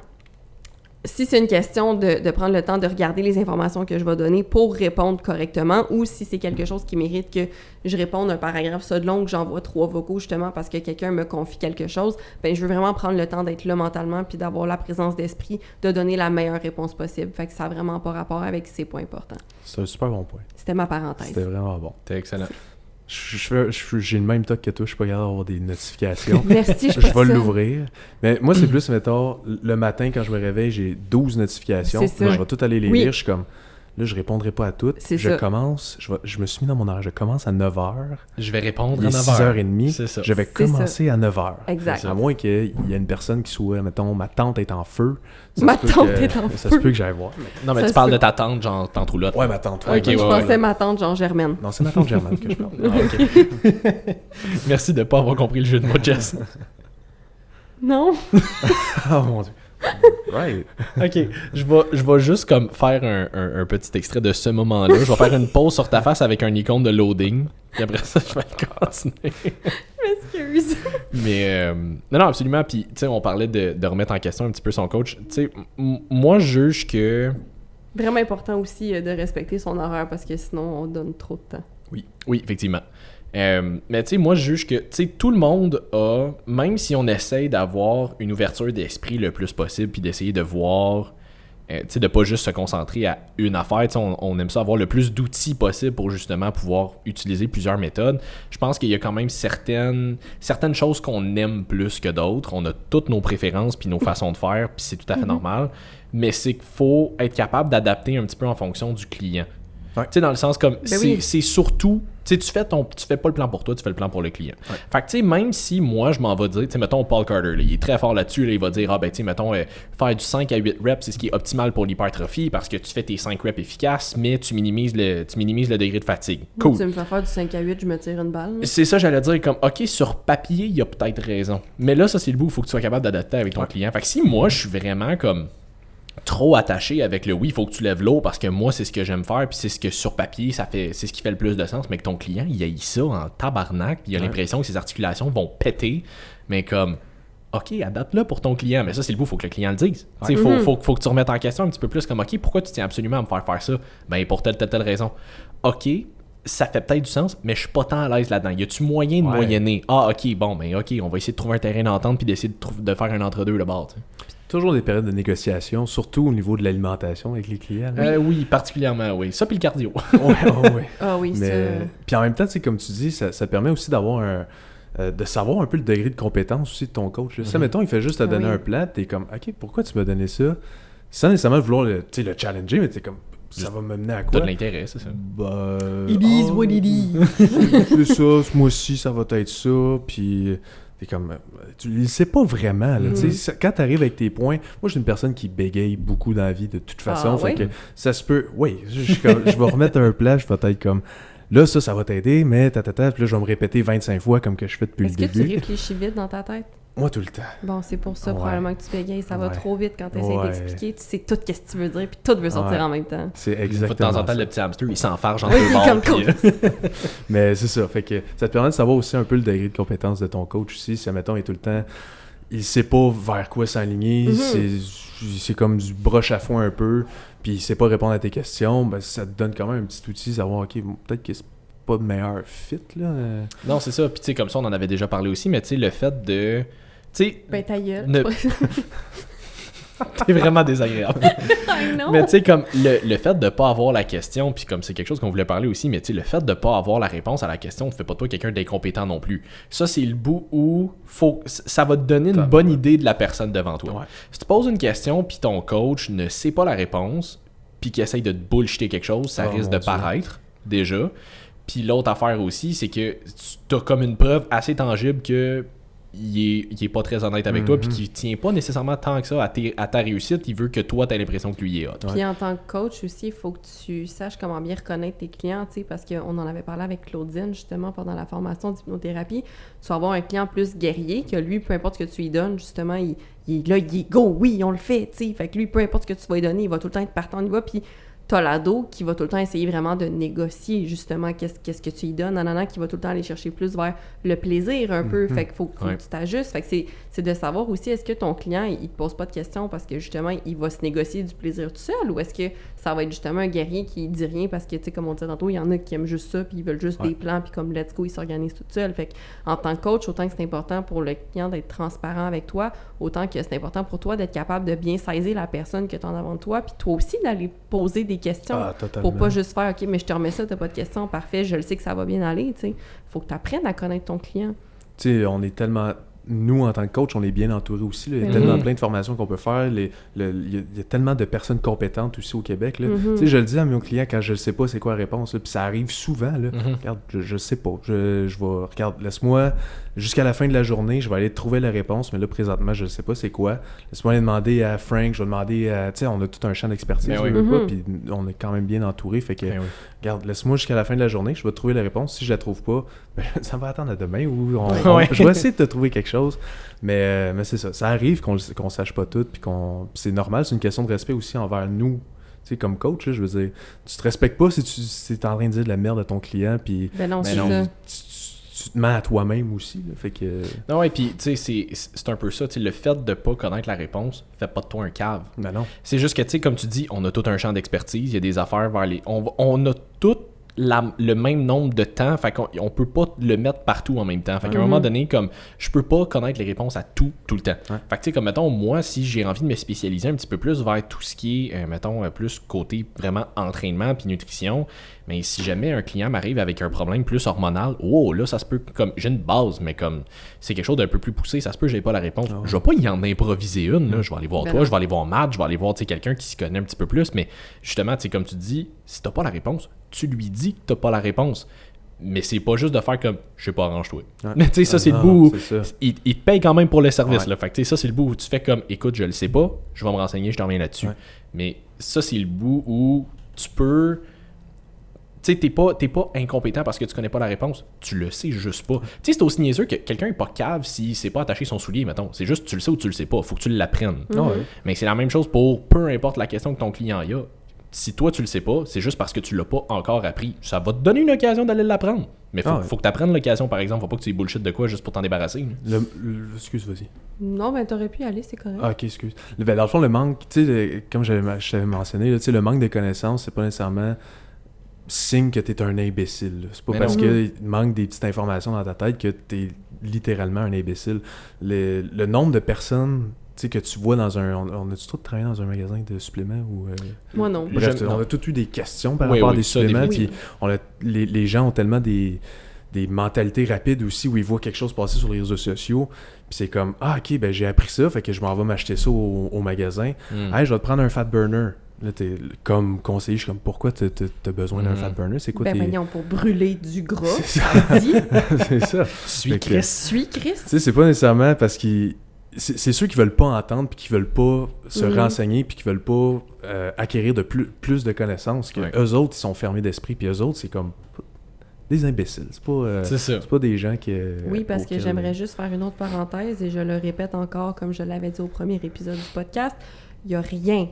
Si c'est une question de prendre le temps de regarder les informations que je vais donner pour répondre correctement, ou si c'est quelque chose qui mérite que je réponde un paragraphe ça de long, que j'envoie 3 vocaux justement parce que quelqu'un me confie quelque chose, ben je veux vraiment prendre le temps d'être là mentalement puis d'avoir la présence d'esprit de donner la meilleure réponse possible. Fait que ça n'a vraiment pas rapport avec ces points importants. C'est un super bon point. C'était ma parenthèse. C'était vraiment bon. T'es excellent. J'ai le même toc que toi, je suis pas capable d'avoir des notifications. Merci, Je vais l'ouvrir. Mais moi, c'est plus, mettons, le matin, quand je me réveille, j'ai 12 notifications. C'est ça. Là, je vais tout aller les Oui. lire. Je suis comme, là, je répondrai pas à toutes. C'est Je ça. commence, je me suis mis dans mon heure. Je commence à 9h. Je vais répondre Il à est 9h. 6h30. C'est ça. Je vais C'est commencer à 9h. Exact. À moins qu'il y ait une personne qui soit, mettons, ma tante est en feu. Ça Ma se peut tante que- est en Ça feu. se peut que j'aille voir. Non, mais Ça tu se parles peut. de ta tante, genre tante roulotte. Ouais, ma tante. Ok, Je ouais, pensais ouais. ma tante Jean Germaine. Non, c'est ma tante Germaine que je parle. Ah, ok. Merci de pas avoir compris le jeu de mots, Jess. Non? Oh mon Dieu. Right. Ok, je vais juste comme faire un petit extrait de ce moment-là. Je vais faire une pause sur ta face avec un icône de loading. Puis après ça, je vais continuer. Excuse. Mais non, absolument. Puis, tu sais, on parlait de remettre en question un petit peu son coach. Tu sais, moi, je juge que Vraiment important aussi de respecter son horaire parce que sinon, on donne trop de temps. Oui, effectivement. Mais tu sais, moi, je juge que tout le monde a, même si on essaye d'avoir une ouverture d'esprit le plus possible, puis d'essayer de voir, de pas juste se concentrer à une affaire, on aime ça avoir le plus d'outils possible pour justement pouvoir utiliser plusieurs méthodes. Je pense qu'il y a quand même certaines choses qu'on aime plus que d'autres. On a toutes nos préférences puis nos façons de faire, puis c'est tout à fait normal. Mais c'est qu'il faut être capable d'adapter un petit peu en fonction du client. Ouais. Tu sais, dans le sens comme, c'est surtout, tu fais pas le plan pour toi, tu fais le plan pour le client. Ouais. Fait que, tu sais, même si moi, je m'en vais dire, tu sais, mettons Paul Carter, là, il est très fort là-dessus, là, il va dire, tu sais, mettons, faire du 5 à 8 reps, c'est ce qui est optimal pour l'hypertrophie parce que tu fais tes 5 reps efficaces, mais tu minimises le degré de fatigue. Cool. Tu me fais faire du 5 à 8, je me tire une balle. C'est ça, j'allais dire, comme, OK, sur papier, il y a peut-être raison. Mais là, ça, c'est le bout où il faut que tu sois capable d'adapter avec ton client. Fait que si moi, je suis vraiment comme trop attaché avec le oui, il faut que tu lèves l'eau parce que moi, c'est ce que j'aime faire, puis c'est ce que sur papier, c'est ce qui fait le plus de sens, mais que ton client, il haït ça en tabarnak, puis il a l'impression que ses articulations vont péter, mais comme, OK, adapte-le pour ton client, mais ça, c'est le bout, il faut que le client le dise. Il faut que tu remettes en question un petit peu plus comme, OK, pourquoi tu tiens absolument à me faire ça? Ben, pour telle raison. OK, ça fait peut-être du sens, mais je suis pas tant à l'aise là-dedans. Y a-tu moyen de moyenner? Ah, OK, bon, ben, OK, on va essayer de trouver un terrain d'entente puis d'essayer de faire un entre-deux de bord, t'sais. Toujours des périodes de négociation, surtout au niveau de l'alimentation avec les clients. Oui, particulièrement, oui. Ça, puis le cardio. Ah oui, mais, ça. Puis en même temps, comme tu dis, ça permet aussi d'avoir de savoir un peu le degré de compétence aussi de ton coach. Ça, mettons, il fait juste te donner un plat, t'es comme, OK, pourquoi tu m'as donné ça? Sans nécessairement vouloir le challenger, mais t'es comme, ça va me mener à quoi? T'as de l'intérêt, c'est ça. It is what it is. C'est ça, ce mois-ci, ça va être ça, puis t'es comme, tu le sais pas vraiment. Là, quand t'arrives avec tes points, moi, je suis une personne qui bégaye beaucoup dans la vie de toute façon, fait que ça se peut, je vais remettre un plat, je vais être comme, là, ça va t'aider, mais puis là, je vais me répéter 25 fois comme que je fais depuis le début. Est-ce que tu réfléchis vite dans ta tête? Moi, tout le temps. Bon, c'est pour ça probablement que tu bégayes. Ça va trop vite quand tu essaies d'expliquer. Tu sais tout ce que tu veux dire, puis tout veut sortir en même temps. C'est exactement de temps en temps, le petit hamster, il s'enfarge en deux bords. Mais c'est ça. Fait que ça te permet de savoir aussi un peu le degré de compétence de ton coach aussi. Si, admettons, il est tout le temps... Il sait pas vers quoi s'aligner. C'est comme du broche à foin un peu. Puis il sait pas répondre à tes questions. Ben, ça te donne quand même un petit outil, savoir, OK, peut-être que c'est pas de meilleur fit, là. Non, c'est ça. Puis tu sais, comme ça, on en avait déjà parlé aussi, mais tu sais, le fait de... Ben ta gueule. T'es vraiment désagréable. Mais tu sais, comme le fait de pas avoir la question, puis comme c'est quelque chose qu'on voulait parler aussi, mais tu sais, le fait de pas avoir la réponse à la question ne fait pas de toi quelqu'un d'incompétent non plus. Ça, c'est le bout où ça va te donner une bonne idée de la personne devant toi. Ouais. Si tu poses une question, puis ton coach ne sait pas la réponse, puis qu'il essaye de te bullshiter quelque chose, ça risque de paraître, déjà. Puis l'autre affaire aussi, c'est que tu as comme une preuve assez tangible que il est pas très honnête avec toi, puis qu'il tient pas nécessairement tant que ça à ta réussite. Il veut que toi, t'aies l'impression que lui il est hot. Puis en tant que coach aussi, il faut que tu saches comment bien reconnaître tes clients, tu sais, parce qu'on en avait parlé avec Claudine, justement, pendant la formation d'hypnothérapie. Tu vas avoir un client plus guerrier, que lui, peu importe ce que tu lui donnes, justement, il est go, oui, on le fait, tu sais. Fait que lui, peu importe ce que tu vas lui donner, il va tout le temps être partant, il va, puis t'as l'ado qui va tout le temps essayer vraiment de négocier justement qu'est-ce que tu lui donnes, qui va tout le temps aller chercher plus vers le plaisir un peu, fait qu'il faut que tu t'ajustes, fait que c'est de savoir aussi, est-ce que ton client, il te pose pas de questions parce que justement, il va se négocier du plaisir tout seul, ou est-ce que ça va être justement un guerrier qui dit rien parce que, tu sais, comme on disait tantôt, il y en a qui aiment juste ça, puis ils veulent juste des plans, puis comme let's go, ils s'organisent tout seuls, fait qu'en tant que coach, autant que c'est important pour le client d'être transparent avec toi, autant que c'est important pour toi d'être capable de bien saisir la personne que tu as en avant de toi, puis toi aussi d'aller poser des questions pour pas juste faire « OK, mais je te remets ça, t'as pas de questions, parfait, je le sais que ça va bien aller », tu sais. Faut que tu apprennes à connaître ton client. Tu sais, on est tellement... Nous, en tant que coach, on est bien entourés aussi. Là. Il y a tellement plein de formations qu'on peut faire. Il y a tellement de personnes compétentes aussi au Québec. Là. Tu sais, je le dis à mes clients quand je ne sais pas c'est quoi la réponse. Puis ça arrive souvent. Là. Regarde, je sais pas. Je vais... Regarde, laisse-moi... Jusqu'à la fin de la journée, je vais aller trouver la réponse. Mais là, présentement, je ne sais pas c'est quoi. Laisse-moi aller demander à Frank. Je vais demander à... Tu sais, on a tout un champ d'expertise. Puis on est quand même bien entourés. Fait que... Regarde, laisse-moi jusqu'à la fin de la journée. Je vais trouver la réponse. Si je la trouve pas, ben, ça va attendre à demain. Ou je vais essayer de te trouver quelque chose. Mais c'est ça. Ça arrive qu'on sache pas tout. Puis c'est normal. C'est une question de respect aussi envers nous. Tu sais, comme coach, là, je veux dire, tu te respectes pas si tu es en train de dire de la merde à ton client. Puis ben non, c'est ça. tu te mens à toi-même aussi. Là, fait que... Non, et puis, tu sais, c'est un peu ça. Le fait de pas connaître la réponse fait pas de toi un cave. Ben non. C'est juste que, tu sais, comme tu dis, on a tout un champ d'expertise. Il y a des affaires vers les... On a tout le même nombre de temps, fait qu'on peut pas le mettre partout en même temps. Fait qu'à un moment donné, comme je peux pas connaître les réponses à tout le temps. Ouais. Fait que tu sais, comme mettons, moi, si j'ai envie de me spécialiser un petit peu plus vers tout ce qui est, mettons, plus côté vraiment entraînement puis nutrition, mais si jamais un client m'arrive avec un problème plus hormonal, là, ça se peut, comme j'ai une base, mais comme c'est quelque chose d'un peu plus poussé, ça se peut que j'ai pas la réponse. Je vais pas y en improviser une, là. Je vais aller voir toi, je vais aller voir Matt, je vais aller voir, tu sais, quelqu'un qui s'y connaît un petit peu plus, mais justement, tu sais, comme tu dis, si t'as pas la réponse, tu lui dis que t'as pas la réponse. Mais c'est pas juste de faire comme je sais pas, arrange-toi. Ouais. Tu sais, ça, c'est le bout où c'est il te paye quand même pour le service. Ouais. Là. Fait que tu sais, ça, c'est le bout où tu fais comme écoute, je le sais pas, je vais me renseigner, je te reviens là-dessus. Ouais. Mais ça, c'est le bout où tu peux. Tu sais, t'es pas incompétent parce que tu connais pas la réponse. Tu le sais juste pas. Tu sais, c'est aussi niaiseux que quelqu'un est pas cave s'il sait pas attacher son soulier, mettons. C'est juste tu le sais ou tu le sais pas. Faut que tu l'apprennes. Ouais. Mais c'est la même chose pour peu importe la question que ton client y a. Si toi tu le sais pas, c'est juste parce que tu l'as pas encore appris. Ça va te donner une occasion d'aller l'apprendre. Mais faut que tu apprennes l'occasion, par exemple. Faut pas que tu aies bullshit de quoi juste pour t'en débarrasser. Excuse, vas-y. Non, ben t'aurais pu y aller, c'est correct. Ah, ok, excuse. Ben, dans le fond, le manque, tu sais, comme je t'avais mentionné, là, le manque de connaissances, c'est pas nécessairement signe que t'es un imbécile. Là. C'est pas parce qu'il manque des petites informations dans ta tête que t'es littéralement un imbécile. Le nombre de personnes... Tu sais, que tu vois dans un... On a-tu tout travaillé dans un magasin de suppléments ou... Moi, non. Bref, on a tous eu des questions par rapport à des suppléments, puis les gens ont tellement des mentalités rapides aussi où ils voient quelque chose passer sur les réseaux sociaux, puis c'est comme « Ah, ok, ben j'ai appris ça, fait que je m'en vais m'acheter ça au magasin. Hey, je vais te prendre un fat burner. » Là, t'es comme conseiller, je suis comme « Pourquoi t'as besoin d'un fat burner? C'est quoi Ben, pour brûler du gras, c'est ça dit. C'est ça. Suis Christ. Tu sais, c'est pas nécessairement parce qu'ils... C'est ceux qui veulent pas entendre puis qui veulent pas se renseigner puis qui veulent pas acquérir de plus de connaissances que eux autres ils sont fermés d'esprit puis eux autres c'est comme des imbéciles, c'est pas des gens qui oui, parce que j'aimerais juste faire une autre parenthèse et je le répète encore comme je l'avais dit au premier épisode du podcast, il y a rien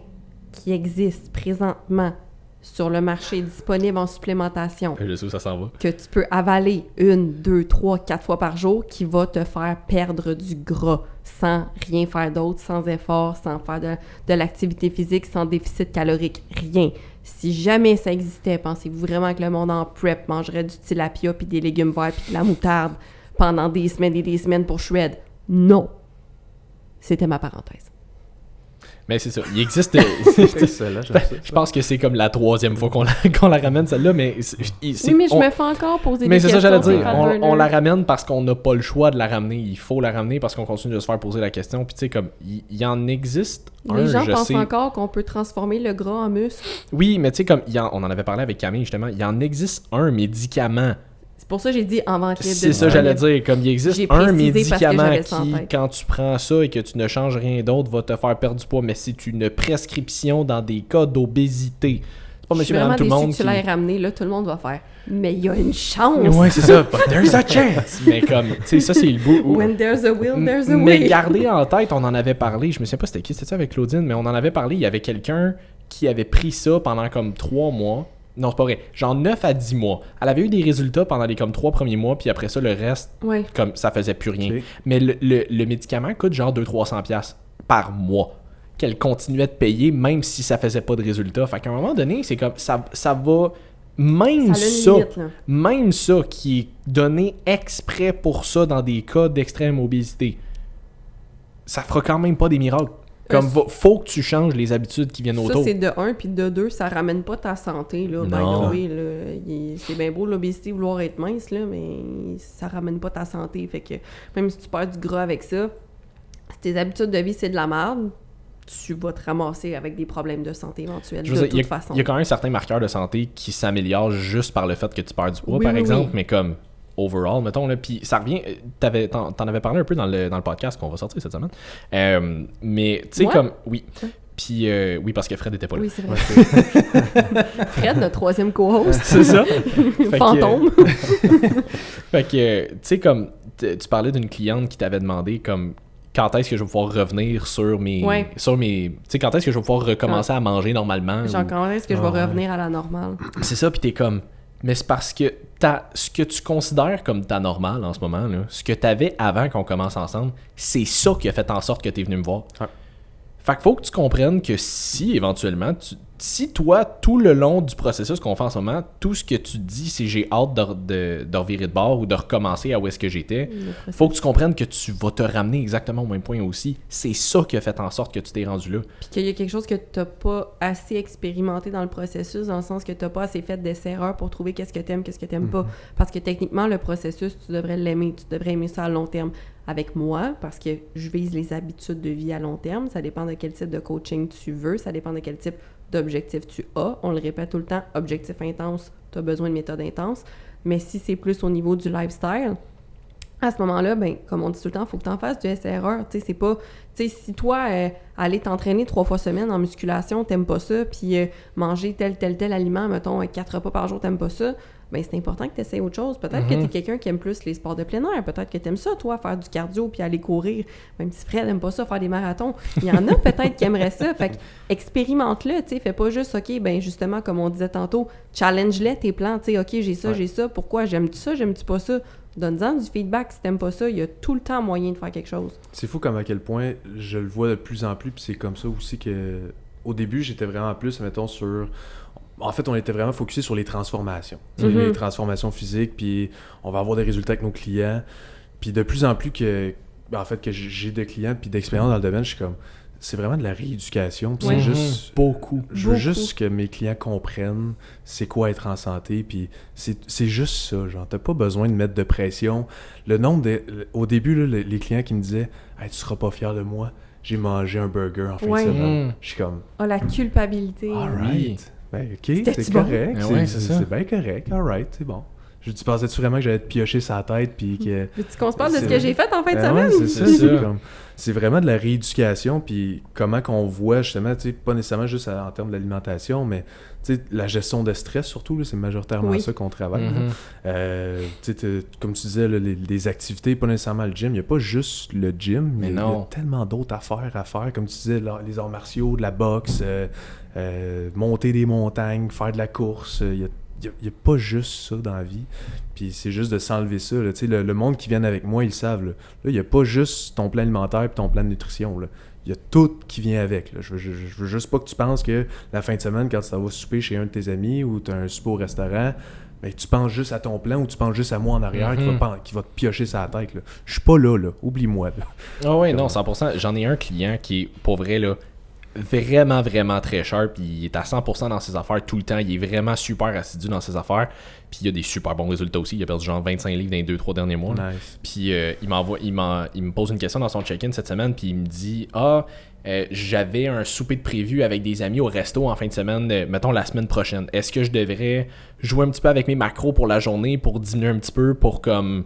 qui existe présentement sur le marché disponible en supplémentation. Je sais où ça s'en va. Que tu peux avaler 1, 2, 3, 4 fois par jour qui va te faire perdre du gras sans rien faire d'autre, sans effort, sans faire de l'activité physique, sans déficit calorique, rien. Si jamais ça existait, pensez-vous vraiment que le monde en prep mangerait du tilapia puis des légumes verts puis de la moutarde pendant des semaines et des semaines pour shred? Non. C'était ma parenthèse. Mais c'est ça, il existe... Excellent, j'aime ça. Je pense que c'est comme la 3e fois qu'on la ramène, celle-là, mais... Oui, mais je me fais encore poser mais des questions. Mais c'est ça, j'allais dire, on la ramène parce qu'on n'a pas le choix de la ramener. Il faut la ramener parce qu'on continue de se faire poser la question. Puis tu sais, comme, il y en existe Les gens pensent encore qu'on peut transformer le gras en muscle. Oui, mais tu sais, comme, on en avait parlé avec Camille, justement, il en existe un médicament. C'est pour ça que j'ai dit en vente libre. C'est ça, j'allais dire. Comme il existe un médicament qui, quand tu prends ça et que tu ne changes rien d'autre, va te faire perdre du poids. Mais c'est une prescription dans des cas d'obésité. C'est pas monsieur, madame, tout le monde. Si tu l'as ramené, là, tout le monde va faire. Mais il y a une chance. Ouais, c'est ça. But there's a chance. Mais comme, tu sais, ça, c'est le bout où... When there's a will, there's a way. Mais gardez en tête, on en avait parlé. Je me souviens pas c'était qui, c'était ça avec Claudine, mais on en avait parlé. Il y avait quelqu'un qui avait pris ça pendant comme 3 mois. Non, c'est pas vrai. Genre 9 à 10 mois. Elle avait eu des résultats pendant les comme 3 premiers mois, puis après ça, le reste, comme ça faisait plus rien. Okay. Mais le médicament coûte genre 200-300$ par mois qu'elle continuait de payer, même si ça faisait pas de résultats. Fait qu'à un moment donné, c'est comme ça va... Même ça qui est donné exprès pour ça dans des cas d'extrême obésité, ça fera quand même pas des miracles. Comme faut que tu changes les habitudes qui viennent autour. Ça, c'est de 1, puis de 2, ça ramène pas ta santé. Là, non. C'est bien beau l'obésité, vouloir être mince, là, mais ça ramène pas ta santé. Fait que même si tu perds du gras avec ça, si tes habitudes de vie, c'est de la merde, tu vas te ramasser avec des problèmes de santé éventuels, de toute façon. Il y a quand même certains marqueurs de santé qui s'améliorent juste par le fait que tu perds du poids, par exemple, mais comme... overall, mettons, là, puis ça revient, t'en avais parlé un peu dans le podcast qu'on va sortir cette semaine, mais tu sais, comme, oui, puis oui, parce que Fred était pas là. Oui, c'est vrai. Fred, notre 3e co-host. C'est ça. Fantôme. Fait que, tu sais, comme, tu parlais d'une cliente qui t'avait demandé, comme, quand est-ce que je vais pouvoir revenir sur mes... tu sais, quand est-ce que je vais pouvoir recommencer à manger normalement? Genre, quand est-ce que je vais revenir à la normale? C'est ça, puis t'es comme... Mais c'est parce que ce que tu considères comme ta normale en ce moment, là, ce que tu avais avant qu'on commence ensemble, c'est ça qui a fait en sorte que tu es venu me voir. Ouais. Fait qu'il faut que tu comprennes que si éventuellement, si toi, tout le long du processus qu'on fait en ce moment, tout ce que tu dis, c'est j'ai hâte de revirer de bord ou de recommencer à où est-ce que j'étais, faut que tu comprennes que tu vas te ramener exactement au même point aussi. C'est ça qui a fait en sorte que tu t'es rendu là. Puis qu'il y a quelque chose que t'as pas assez expérimenté dans le processus, dans le sens que t'as pas assez fait d'essais-erreurs pour trouver qu'est-ce que t'aimes pas. Parce que techniquement, le processus, tu devrais l'aimer, tu devrais aimer ça à long terme. Avec moi, parce que je vise les habitudes de vie à long terme, ça dépend de quel type de coaching tu veux, ça dépend de quel type d'objectif tu as. On le répète tout le temps, objectif intense, tu as besoin de méthode intense. Mais si c'est plus au niveau du lifestyle, à ce moment-là, ben, comme on dit tout le temps, il faut que tu en fasses du essai-erreur. Tu sais, c'est pas... Tu sais, si toi, aller t'entraîner 3 fois semaine en musculation, t'aimes pas ça, puis manger tel aliment, mettons, 4 repas par jour, t'aimes pas ça, ben c'est important que tu essaies autre chose. Peut-être que tu es quelqu'un qui aime plus les sports de plein air. Peut-être que tu aimes ça, toi, faire du cardio puis aller courir. Même si Fred n'aime pas ça, faire des marathons. Il y en a peut-être qui aimeraient ça. Fait que expérimente-le, tu sais. Fais pas juste, OK, ben justement, comme on disait tantôt, challenge-les tes plans. Tu sais, OK, j'ai ça. Pourquoi? J'aime-tu ça? J'aime-tu pas ça? Donne-en du feedback si t'aimes pas ça. Il y a tout le temps moyen de faire quelque chose. C'est fou comme à quel point je le vois de plus en plus. Puis c'est comme ça aussi que... Au début, j'étais vraiment plus, mettons, sur... En fait, on était vraiment focusé sur les transformations. Les transformations physiques, puis on va avoir des résultats avec nos clients. Puis de plus en plus que j'ai de clients puis d'expérience dans le domaine, je suis comme... C'est vraiment de la rééducation. Puis c'est juste... Beaucoup. Je veux juste que mes clients comprennent c'est quoi être en santé. Puis c'est juste ça, genre. T'as pas besoin de mettre de pression. Le nombre de... Au début, là, les clients qui me disaient « Hey, tu seras pas fier de moi. J'ai mangé un burger en fin de semaine. » Je suis comme... Oh, la culpabilité. All right. Ben, OK, c'est correct. C'est bien correct. All right, c'est bon. Tu pensais-tu vraiment que j'allais te piocher sa tête puis que... Tu qu'on se parle de ce que j'ai fait en fin de semaine? Ouais, c'est ça. C'est vraiment de la rééducation puis comment qu'on voit justement, tu sais, pas nécessairement juste en termes d'alimentation, mais tu sais, la gestion de stress surtout, là, c'est majoritairement ça qu'on travaille. Comme tu disais, là, les activités, pas nécessairement le gym. Il n'y a pas juste le gym, mais il y a tellement d'autres affaires à faire. Comme tu disais, les arts martiaux, de la boxe, monter des montagnes, faire de la course, il y a pas juste ça dans la vie. Puis c'est juste de s'enlever ça. Là. Le monde qui vient avec moi, ils le savent. Là, il n'y a pas juste ton plan alimentaire et ton plan de nutrition. Là. Il y a tout qui vient avec. Là. Je veux juste pas que tu penses que la fin de semaine, quand tu vas souper chez un de tes amis ou tu as un souper au restaurant, ben, tu penses juste à ton plan ou tu penses juste à moi en arrière qui va te piocher sa tête. Là. Je suis pas là. Oublie-moi. Là. Ah ouais, non, 100%. J'en ai un client qui est, pour vrai, là, vraiment, vraiment très sharp. Il est à 100% dans ses affaires tout le temps. Il est vraiment super assidu dans ses affaires. Puis il a des super bons résultats aussi. Il a perdu genre 25 livres dans les 2-3 derniers mois. Nice. Puis il me pose une question dans son check-in cette semaine. Puis il me dit j'avais un souper de prévu avec des amis au resto en fin de semaine, mettons la semaine prochaine. Est-ce que je devrais jouer un petit peu avec mes macros pour la journée pour diminuer un petit peu pour comme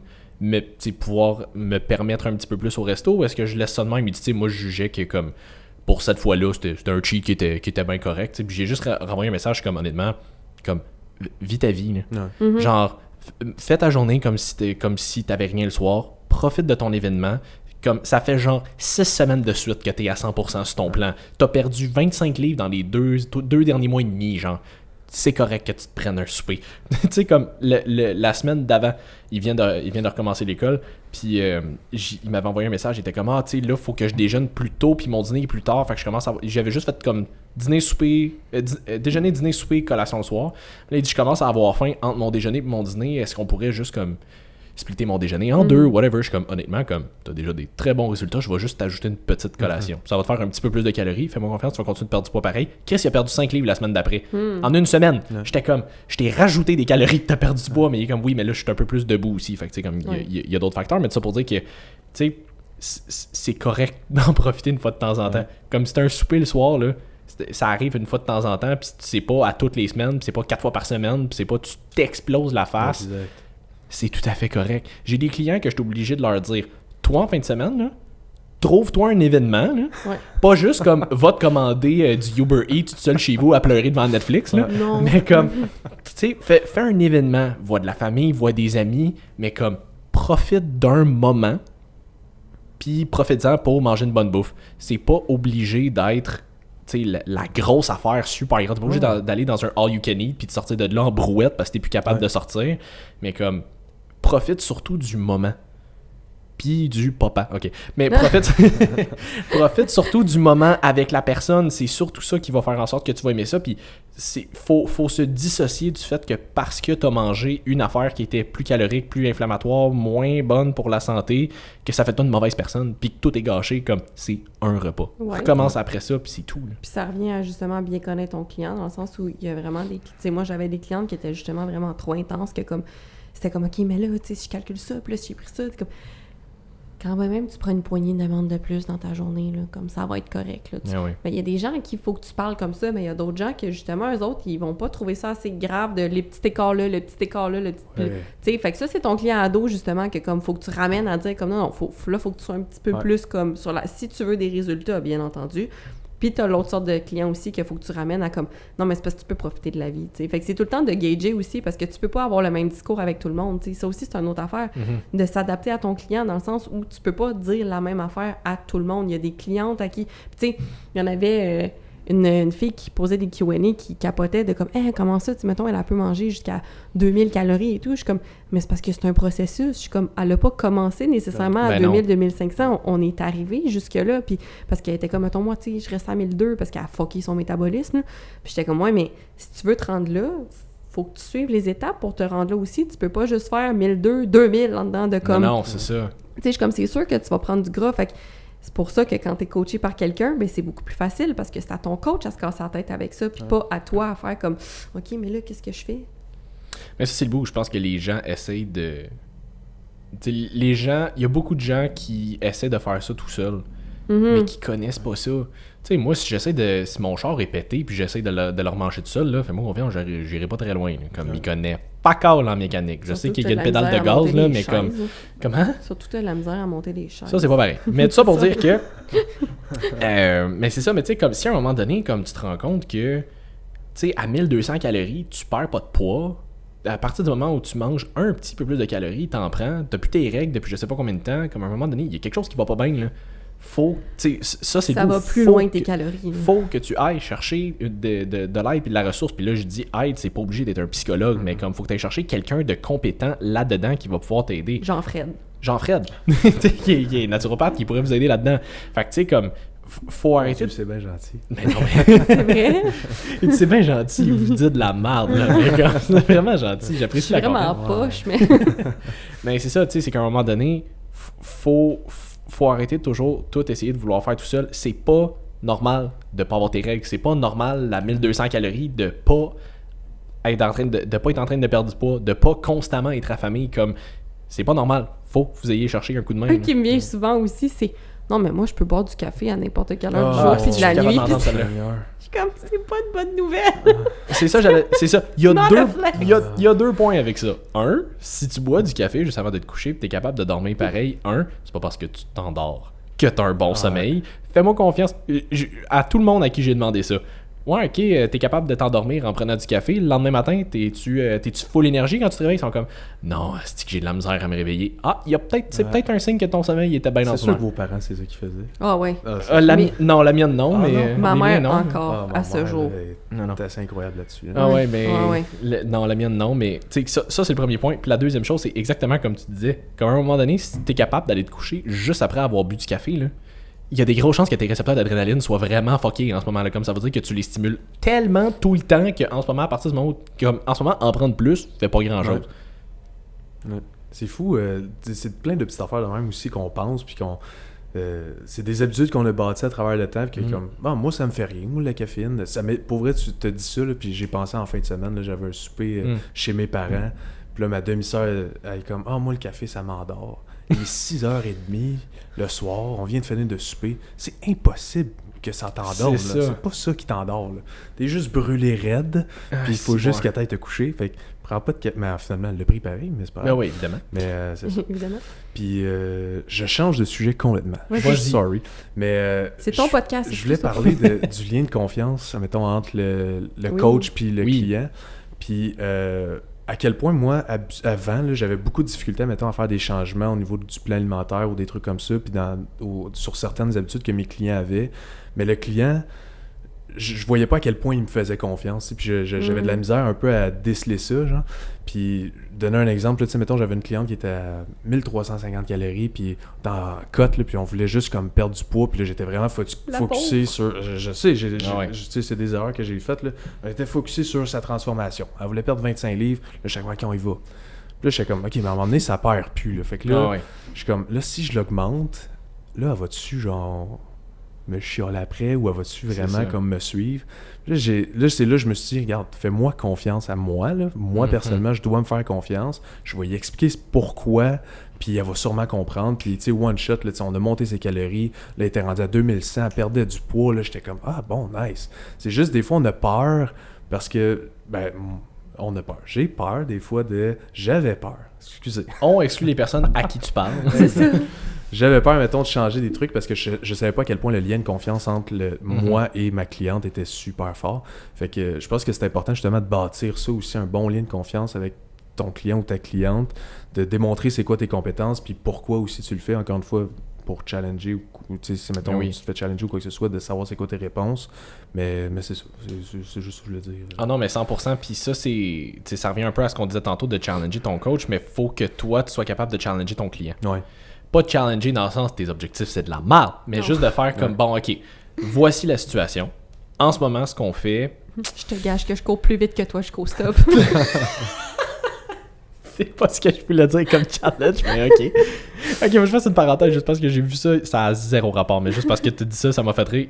pouvoir me permettre un petit peu plus au resto? Ou est-ce que je laisse ça de même? Il dit, moi je jugeais que comme pour cette fois-là, c'était un cheat qui était bien correct. Puis j'ai juste renvoyé un message comme honnêtement, comme vis ta vie. Là. Genre, fais ta journée comme si t'avais rien le soir. Profite de ton événement. Comme ça fait genre 6 semaines de suite que t'es à 100% sur ton plan. T'as perdu 25 livres dans les deux derniers mois et demi, genre. C'est correct que tu te prennes un souper. Tu sais, comme la semaine d'avant, il vient de recommencer l'école, puis il m'avait envoyé un message, il était comme, tu sais, là, faut que je déjeune plus tôt, puis mon dîner est plus tard, fait que je commence à... J'avais juste fait comme déjeuner, dîner, souper, collation le soir. Là, il dit, je commence à avoir faim entre mon déjeuner et mon dîner, est-ce qu'on pourrait juste comme splitter mon déjeuner en deux, whatever. Je suis comme, honnêtement, comme t'as déjà des très bons résultats, je vais juste t'ajouter une petite collation. Ça va te faire un petit peu plus de calories, fais-moi confiance, tu vas continuer de perdre du poids pareil. Chris, il a perdu 5 livres la semaine d'après. En une semaine, j'étais comme, je t'ai rajouté des calories que t'as perdu du poids, mais il est comme, oui, mais là, je suis un peu plus debout aussi. Fait que, tu sais, comme, il y a d'autres facteurs, mais tout ça pour dire que, tu sais, c'est correct d'en profiter une fois de temps en temps. Comme si t'as un souper le soir, là, ça arrive une fois de temps en temps, puis c'est pas à toutes les semaines, puis c'est pas 4 fois par semaine, puis c'est pas tu t'exploses la face. C'est tout à fait correct. J'ai des clients que je suis obligé de leur dire, toi en fin de semaine, là, trouve-toi un événement, là. Pas juste comme va te commander du Uber Eats tout seul chez vous à pleurer devant Netflix, là. Mais comme, tu sais, fais un événement, vois de la famille, vois des amis, mais comme profite d'un moment, puis profite-en pour manger une bonne bouffe. C'est pas obligé d'être, tu sais, la grosse affaire super grande. T'es pas obligé d'aller dans un all-you-can-eat puis de sortir de là en brouette parce que t'es plus capable de sortir. Mais comme, profite surtout du moment. Puis du papa, ok. Mais profite surtout du moment avec la personne. C'est surtout ça qui va faire en sorte que tu vas aimer ça. Puis faut se dissocier du fait que parce que t'as mangé une affaire qui était plus calorique, plus inflammatoire, moins bonne pour la santé, que ça fait toi une mauvaise personne. Puis que tout est gâché comme c'est un repas. Recommence après ça, puis c'est tout. Là. Puis ça revient à justement bien connaître ton client, dans le sens où il y a vraiment des... Tu sais, moi, j'avais des clientes qui étaient justement vraiment trop intenses, que comme... C'était comme, OK, mais là, tu sais, si je calcule ça, puis là, si j'ai pris ça, c'est comme... Quand même, tu prends une poignée d'amandes de plus dans ta journée, là, comme ça va être correct. Là, il y a des gens à qui il faut que tu parles comme ça, mais il y a d'autres gens que, justement, eux autres, ils vont pas trouver ça assez grave de les petits écarts-là, le petit écart-là, le petit... Tu sais, fait que ça, c'est ton client ado, justement, que comme faut que tu ramènes à dire comme non, faut que tu sois un petit peu plus comme sur la... Si tu veux des résultats, bien entendu. Puis t'as l'autre sorte de client aussi qu'il faut que tu ramènes à comme non, mais c'est parce que tu peux profiter de la vie, tu sais. Fait que c'est tout le temps de gager aussi parce que tu peux pas avoir le même discours avec tout le monde, tu sais. Ça aussi, c'est une autre affaire de s'adapter à ton client dans le sens où tu peux pas dire la même affaire à tout le monde. Il y a des clientes à qui... Tu sais, il y en avait... Une fille qui posait des Q&A qui capotait de comme comment ça, tu mettons, elle a pu manger jusqu'à 2000 calories et tout. Je suis comme, mais c'est parce que c'est un processus. Je suis comme, elle a pas commencé nécessairement à 2000-2500. On est arrivé jusque-là. Puis parce qu'elle était comme, mettons, moi, tu sais, je reste à 1002 parce qu'elle a fucké son métabolisme. Là. Puis j'étais comme, ouais, mais si tu veux te rendre là, faut que tu suives les étapes pour te rendre là aussi. Tu peux pas juste faire 1002, 2000 en dedans de comme... Non, c'est ça. Tu sais, je suis comme, c'est sûr que tu vas prendre du gras. Fait que c'est pour ça que quand t'es coaché par quelqu'un, ben c'est beaucoup plus facile parce que c'est à ton coach à se casser la tête avec ça, puis pas à toi à faire comme « OK, mais là, qu'est-ce que je fais? » Mais ça, c'est le bout où je pense que les gens essayent de... T'sais, les gens... Il y a beaucoup de gens qui essaient de faire ça tout seuls, mais qui connaissent pas ça. Tu sais, moi, si j'essaie de... Si mon char est pété, puis j'essaie de le remancher tout seul, là, fais-moi confiance, j'irai pas très loin. Là, comme il connaît pas qu'en mécanique. Je sais qu'il y a une pédale de gaz, là, mais comme... Comment? Surtout, t'as de la misère à monter les chaises. Ça, c'est pas pareil. Mais tout ça pour dire que... mais c'est ça, mais tu sais, comme si à un moment donné, comme tu te rends compte que, tu sais, à 1200 calories, tu perds pas de poids. À partir du moment où tu manges un petit peu plus de calories, t'en prends, t'as plus tes règles depuis je sais pas combien de temps, comme à un moment donné, il y a quelque chose qui va pas bien, là. Faut, tu sais, ça c'est ça va plus loin que tes calories. Faut que tu ailles chercher de l'aide et de la ressource. Puis là, je dis aide, c'est pas obligé d'être un psychologue, mais comme faut que tu ailles chercher quelqu'un de compétent là-dedans qui va pouvoir t'aider. Jean-Fred. qui est naturopathe, qui pourrait vous aider là-dedans. Fait que tu sais, comme, faut arrêter. C'est bien gentil. Mais non, mais... C'est vrai? C'est bien gentil, vous dites de la merde, là. Mais comme, c'est vraiment gentil, j'apprécie la vraiment poche, mais. Mais c'est ça, tu sais, c'est qu'à un moment donné, faut arrêter de toujours tout essayer de vouloir faire tout seul. C'est pas normal de pas avoir tes règles. C'est pas normal, la 1200 calories, de pas être en train de pas être en train de perdre du poids, de pas constamment être affamé. Comme, c'est pas normal. Faut que vous ayez cherché un coup de main. Un qui me vient souvent aussi, c'est non, mais moi, je peux boire du café à n'importe quelle heure du jour puis de la nuit. Je suis comme, c'est pas une bonne nouvelle. C'est ça, Il y a deux points avec ça. Un, si tu bois du café juste avant de te coucher et t'es capable de dormir pareil, c'est pas parce que tu t'endors que t'as un bon sommeil. Fais-moi confiance. À tout le monde à qui j'ai demandé ça. Ouais, ok, t'es capable de t'endormir en prenant du café. Le lendemain matin, t'es-tu full énergie quand tu te réveilles? Ils sont comme, non, c'est que j'ai de la misère à me réveiller. Ah, c'est peut-être un signe que ton sommeil était bien dans C'est sûr que vos parents, c'est ça qu'ils faisaient. Ah ouais. Non, la mienne non, mais... Ma mère non. encore, à ce jour. T'es assez incroyable là-dessus. Ah ouais, mais... non, la mienne non, mais... Tu sais, ça c'est le premier point. Puis la deuxième chose, c'est exactement comme tu disais. Comme à un moment donné, si t'es capable d'aller te coucher juste après avoir bu du café, là, il y a des grosses chances que tes récepteurs d'adrénaline soient vraiment fuckés en ce moment-là. Comme ça veut dire que tu les stimules tellement tout le temps qu'en ce moment, à partir du moment où, en ce moment, en prendre plus, fait pas grand-chose. Ouais. C'est fou. C'est plein de petites affaires de même aussi qu'on pense, puis qu'on... c'est des habitudes qu'on a bâties à travers le temps, puis comme, bon, moi, ça me fait rien, moi, la caféine. Pour vrai, tu te dis ça, là, puis j'ai pensé en fin de semaine, là, j'avais un souper chez mes parents, puis là, ma demi-sœur, elle est comme, moi, le café, ça m'endort. Il est 6h30 le soir, on vient de finir de souper. C'est impossible que ça t'endort. C'est pas ça qui t'endort. Là. T'es juste brûlé raide, puis il faut juste que t'ailles te coucher. Fait que prends pas de café. Mais finalement, le prix pareil, mais c'est pas grave. Ben oui, évidemment. Mais c'est ça. Évidemment. Puis je change de sujet complètement. Ouais, je suis sorry. Mais c'est ton podcast. Je voulais parler du lien de confiance, mettons, entre le coach puis le client. Puis à quel point, moi, avant, là, j'avais beaucoup de difficultés, mettons, à faire des changements au niveau du plan alimentaire ou des trucs comme ça, puis sur certaines habitudes que mes clients avaient. Mais le client, je voyais pas à quel point il me faisait confiance. Puis j'avais de la misère un peu à déceler ça, genre. Puis, donner un exemple, tu sais, mettons, j'avais une cliente qui était à 1350 calories, puis dans cote, là, puis on voulait juste comme perdre du poids, puis là, j'étais vraiment focusé sur... Je sais, c'est des erreurs que j'ai faites, là. J'étais focusé sur sa transformation. Elle voulait perdre 25 livres, là, chaque fois qu'on y va. Puis là, j'étais comme, OK, mais à un moment donné, ça perd plus, là. Fait que là, je suis comme, là, si je l'augmente, là, elle va-tu, genre... me chialer après ou elle va-tu vraiment comme me suivre? Là, c'est là que je me suis dit, regarde, fais-moi confiance à moi. Là. Moi, personnellement, je dois me faire confiance. Je vais lui expliquer pourquoi, puis elle va sûrement comprendre. Puis, tu sais, one shot, là, on a monté ses calories. Là, elle était rendue à 2100, elle perdait du poids. Là, j'étais comme, ah bon, nice. C'est juste, des fois, on a peur parce que, on a peur. J'ai peur, des fois, j'avais peur. Excusez. On exclut les personnes à qui tu parles. C'est ça. J'avais peur, mettons, de changer des trucs parce que je savais pas à quel point le lien de confiance entre moi et ma cliente était super fort. Fait que je pense que c'est important justement de bâtir ça aussi, un bon lien de confiance avec ton client ou ta cliente, de démontrer c'est quoi tes compétences puis pourquoi aussi tu le fais, encore une fois, pour challenger ou tu sais, si mettons tu te fais challenger ou quoi que ce soit, de savoir c'est quoi tes réponses. Mais c'est ça, c'est juste ce que je voulais dire. Ah non, mais 100%, puis ça, ça revient un peu à ce qu'on disait tantôt de challenger ton coach, mais faut que toi, tu sois capable de challenger ton client. Ouais. Pas de challenger dans le sens tes objectifs, c'est de la merde, mais juste de faire comme, bon, OK, voici la situation. En ce moment, ce qu'on fait... Je te gage que je cours plus vite que toi jusqu'au stop. C'est pas ce que je voulais dire comme challenge, mais OK. OK, moi je fasse une parenthèse juste parce que j'ai vu ça, ça a zéro rapport, mais juste parce que tu dis ça m'a fait rire.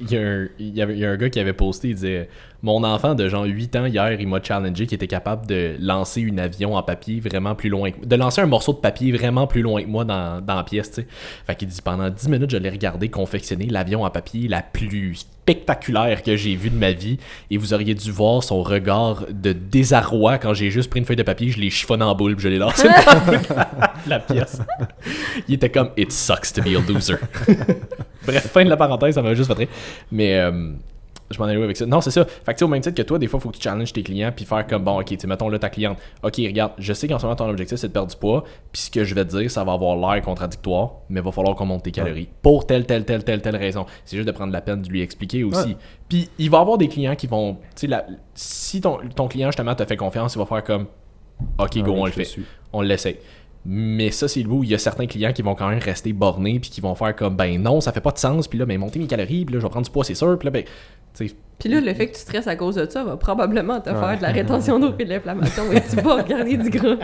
Il y a un gars qui avait posté, il disait « Mon enfant de genre 8 ans, hier, il m'a challengé qui était capable de lancer un avion en papier vraiment plus loin que moi. De lancer un morceau de papier vraiment plus loin que moi dans la pièce, tu sais. » Fait qu'il dit « Pendant 10 minutes, je l'ai regardé confectionner l'avion en papier la plus spectaculaire que j'ai vue de ma vie et vous auriez dû voir son regard de désarroi quand j'ai juste pris une feuille de papier, je l'ai chiffonné en boule puis je l'ai lancé dans la pièce. » Il était comme « It sucks to be a loser. » Bref, fin de la parenthèse, ça m'a juste fait rire. Mais je m'en allais où avec ça? Non, c'est ça. Fait que au même titre que toi, des fois, il faut que tu challenges tes clients puis faire comme, bon, OK, tu mettons là ta cliente. OK, regarde, je sais qu'en ce moment, ton objectif, c'est de perdre du poids. Puis ce que je vais te dire, ça va avoir l'air contradictoire, mais il va falloir qu'on monte tes calories. Pour telle raison. C'est juste de prendre la peine de lui expliquer aussi. Puis il va y avoir des clients qui vont, tu sais, si ton client, justement, te fait confiance, il va faire comme, OK, go, on le fait. On l'essaie. Mais ça, c'est le bout où il y a certains clients qui vont quand même rester bornés puis qui vont faire comme, ben non, ça fait pas de sens, puis là, ben monter mes calories, puis là, je vais prendre du poids, c'est sûr, puis là, ben, tu sais. Puis là, le fait que tu stresses à cause de ça va probablement te faire de la rétention d'eau et de l'inflammation et tu vas regarder du gras.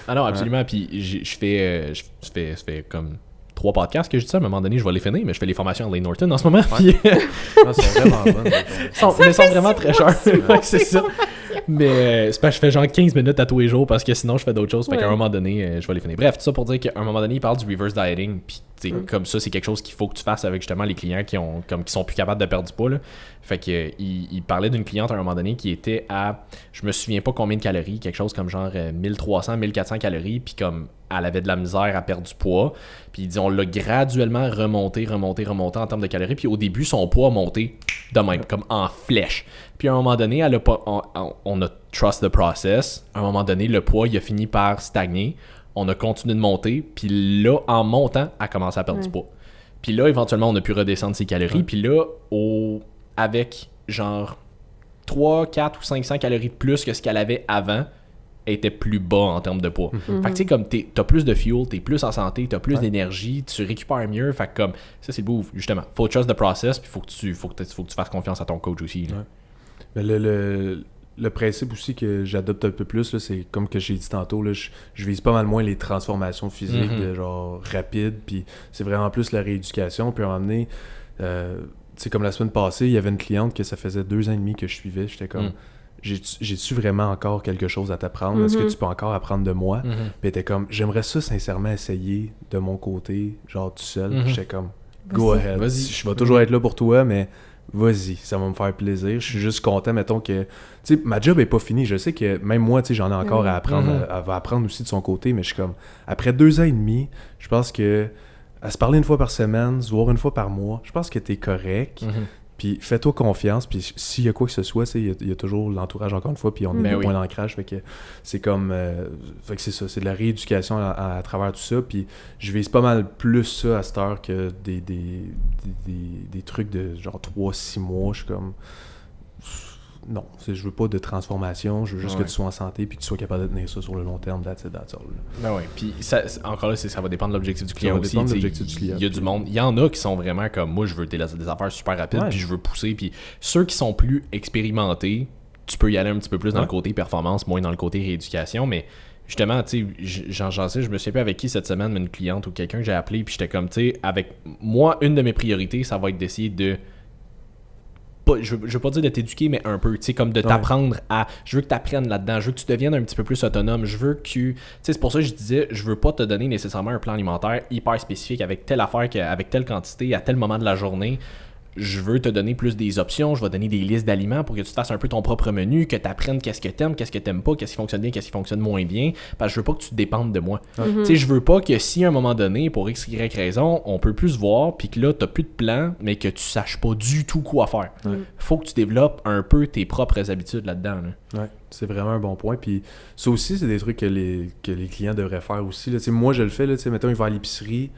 Ah non, absolument, puis je fais comme 3 podcasts que je dis ça, à un moment donné, je vais les finir, mais je fais les formations à Lane Norton en ce moment. Puis... non, sont vraiment bonnes. Ils sont vraiment très chers. C'est ça. Mais c'est pas, je fais genre 15 minutes à tous les jours parce que sinon je fais d'autres choses. Fait qu'à un moment donné, je vais les finir. Bref, tout ça pour dire qu'à un moment donné, il parle du reverse dieting. Puis comme ça, c'est quelque chose qu'il faut que tu fasses avec justement les clients qui sont plus capables de perdre du poids. Là. Fait que il parlait d'une cliente à un moment donné qui était à, je me souviens pas combien de calories, quelque chose comme genre 1300, 1400 calories. Puis comme elle avait de la misère à perdre du poids. Puis il dit on l'a graduellement remonté en termes de calories. Puis au début, son poids a monté de même, comme en flèche. Puis à un moment donné, elle a pas, on a trust the process. À un moment donné, le poids, il a fini par stagner. On a continué de monter. Puis là, en montant, elle a commencé à perdre du poids. Puis là, éventuellement, on a pu redescendre ses calories. Puis là, avec genre 3, 4 ou 500 calories de plus que ce qu'elle avait avant, elle était plus bas en termes de poids. Fait que tu sais, comme t'as plus de fuel, t'es plus en santé, t'as plus d'énergie, tu récupères mieux. Fait que comme, ça c'est le bout, justement. Faut trust the process, puis faut que tu fasses confiance à ton coach aussi. Là. Mais le principe aussi que j'adopte un peu plus, là, c'est comme que j'ai dit tantôt, là, je vise pas mal moins les transformations physiques de genre rapides, puis c'est vraiment plus la rééducation. Puis à un moment donné, tu sais, comme la semaine passée, il y avait une cliente que ça faisait 2 ans et demi que je suivais. J'étais comme... J'ai-tu vraiment encore quelque chose à t'apprendre? Est-ce que tu peux encore apprendre de moi? Puis elle était comme, j'aimerais ça sincèrement essayer de mon côté, genre tout seul. J'étais comme, go ahead. Vas-y. Je vais toujours être là pour toi, mais vas-y, ça va me faire plaisir. Je suis juste content, mettons que... Tu sais, ma job est pas finie. Je sais que même moi, tu sais, j'en ai encore à apprendre. Elle va apprendre aussi de son côté, mais je suis comme, après 2 ans et demi, je pense que à se parler une fois par semaine, se voir une fois par mois, je pense que t'es correct. Puis fais-toi confiance, puis s'il y a quoi que ce soit, il y a toujours l'entourage encore une fois, puis on a des points d'ancrage, fait que c'est comme... fait que c'est ça, c'est de la rééducation à travers tout ça, puis je vise pas mal plus ça à cette heure que des trucs de genre 3-6 mois, je suis comme... Non, je veux pas de transformation, je veux juste que tu sois en santé puis que tu sois capable de tenir ça sur le long terme, that's all. Ben oui, puis encore là, ça va dépendre de l'objectif du client aussi. Il y a du monde, il y en a qui sont vraiment comme moi, je veux des affaires super rapides, puis je veux pousser, puis ceux qui sont plus expérimentés, tu peux y aller un petit peu plus dans le côté performance, moins dans le côté rééducation, mais justement, tu sais, j'en sais, je me souviens plus avec qui cette semaine, mais une cliente ou quelqu'un que j'ai appelé, puis j'étais comme, tu sais, avec moi, une de mes priorités, ça va être d'essayer de... je veux pas dire de t'éduquer, mais un peu, tu sais, comme de t'apprendre à... Je veux que tu apprennes là-dedans, je veux que tu deviennes un petit peu plus autonome, je veux que... Tu sais, c'est pour ça que je disais, je veux pas te donner nécessairement un plan alimentaire hyper spécifique avec telle affaire, avec telle quantité, à tel moment de la journée. Je veux te donner plus des options, je vais donner des listes d'aliments pour que tu te fasses un peu ton propre menu, que tu apprennes qu'est-ce que t'aimes, qu'est-ce que t'aimes pas, qu'est-ce qui fonctionne bien, qu'est-ce qui fonctionne moins bien, parce que je veux pas que tu dépendes de moi. Tu sais, je veux pas que si à un moment donné, pour x, y raison, on peut plus se voir, puis que là, t'as plus de plan, mais que tu saches pas du tout quoi faire. Faut que tu développes un peu tes propres habitudes là-dedans. Là. Ouais, c'est vraiment un bon point, puis ça aussi, c'est des trucs que les clients devraient faire aussi. Là. Moi, je le fais, là, mettons, il va à l'épicerie,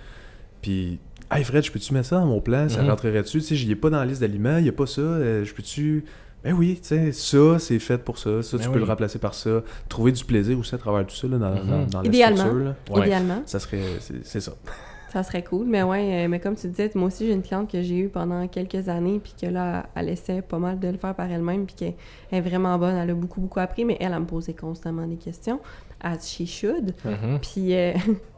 puis... Hey Fred, je peux-tu mettre ça dans mon plan? Ça rentrerait dessus? Tu sais, j'y ai pas dans la liste d'aliments, il n'y a pas ça. Je peux-tu... Ben oui, tu sais, ça, c'est fait pour ça. Ça, tu peux le remplacer par ça. Trouver du plaisir aussi à travers tout ça, là, dans la structure. Là. Idéalement. Ça serait... C'est ça. Ça serait cool, mais mais comme tu disais, moi aussi, j'ai une cliente que j'ai eue pendant quelques années, puis que là, elle essaie pas mal de le faire par elle-même, puis qu'elle est vraiment bonne, elle a beaucoup appris, mais elle me posait constamment des questions, as she should, puis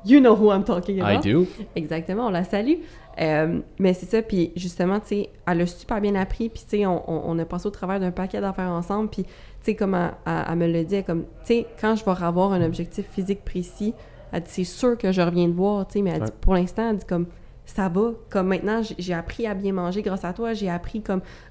you know who I'm talking about. I do. Exactement, on la salue. Mais c'est ça, puis justement, tu sais, elle a super bien appris, puis tu sais, on a passé au travers d'un paquet d'affaires ensemble, puis tu sais, comme elle me le dit, comme, tu sais, quand je vais avoir un objectif physique précis, elle dit, c'est sûr que je reviens te voir, tu sais, mais elle dit, pour l'instant, elle dit, comme, ça va, comme maintenant, j'ai appris à bien manger grâce à toi, j'ai appris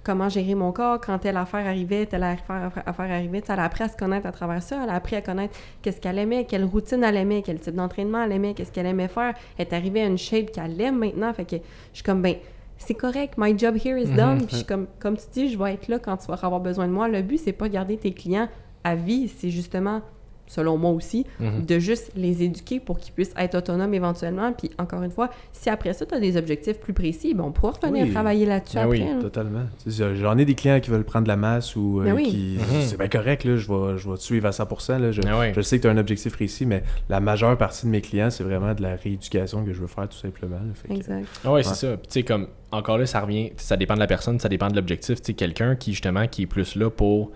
comment gérer mon corps, quand telle affaire arrivait, telle affaire arrivait, elle a appris à se connaître à travers ça, elle a appris à connaître qu'est-ce qu'elle aimait, quelle routine elle aimait, quel type d'entraînement elle aimait, qu'est-ce qu'elle aimait faire, elle est arrivée à une shape qu'elle aime maintenant, fait que je suis comme, ben, c'est correct, my job here is done, puis je suis comme tu dis, je vais être là quand tu vas avoir besoin de moi, le but, c'est pas de garder tes clients à vie, c'est justement... selon moi aussi, de juste les éduquer pour qu'ils puissent être autonomes éventuellement. Puis encore une fois, si après ça, tu as des objectifs plus précis, ben on pourra revenir travailler là-dessus après. Oui, totalement. J'en ai des clients qui veulent prendre de la masse ou qui... C'est bien correct, là, je vais te suivre à 100%. Là, je sais que tu as un objectif précis, mais la majeure partie de mes clients, c'est vraiment de la rééducation que je veux faire tout simplement. Là, exact. Oui, c'est ça. Puis tu sais, comme, encore là, ça revient, ça dépend de la personne, ça dépend de l'objectif. Tu sais, quelqu'un qui, justement, qui est plus là pour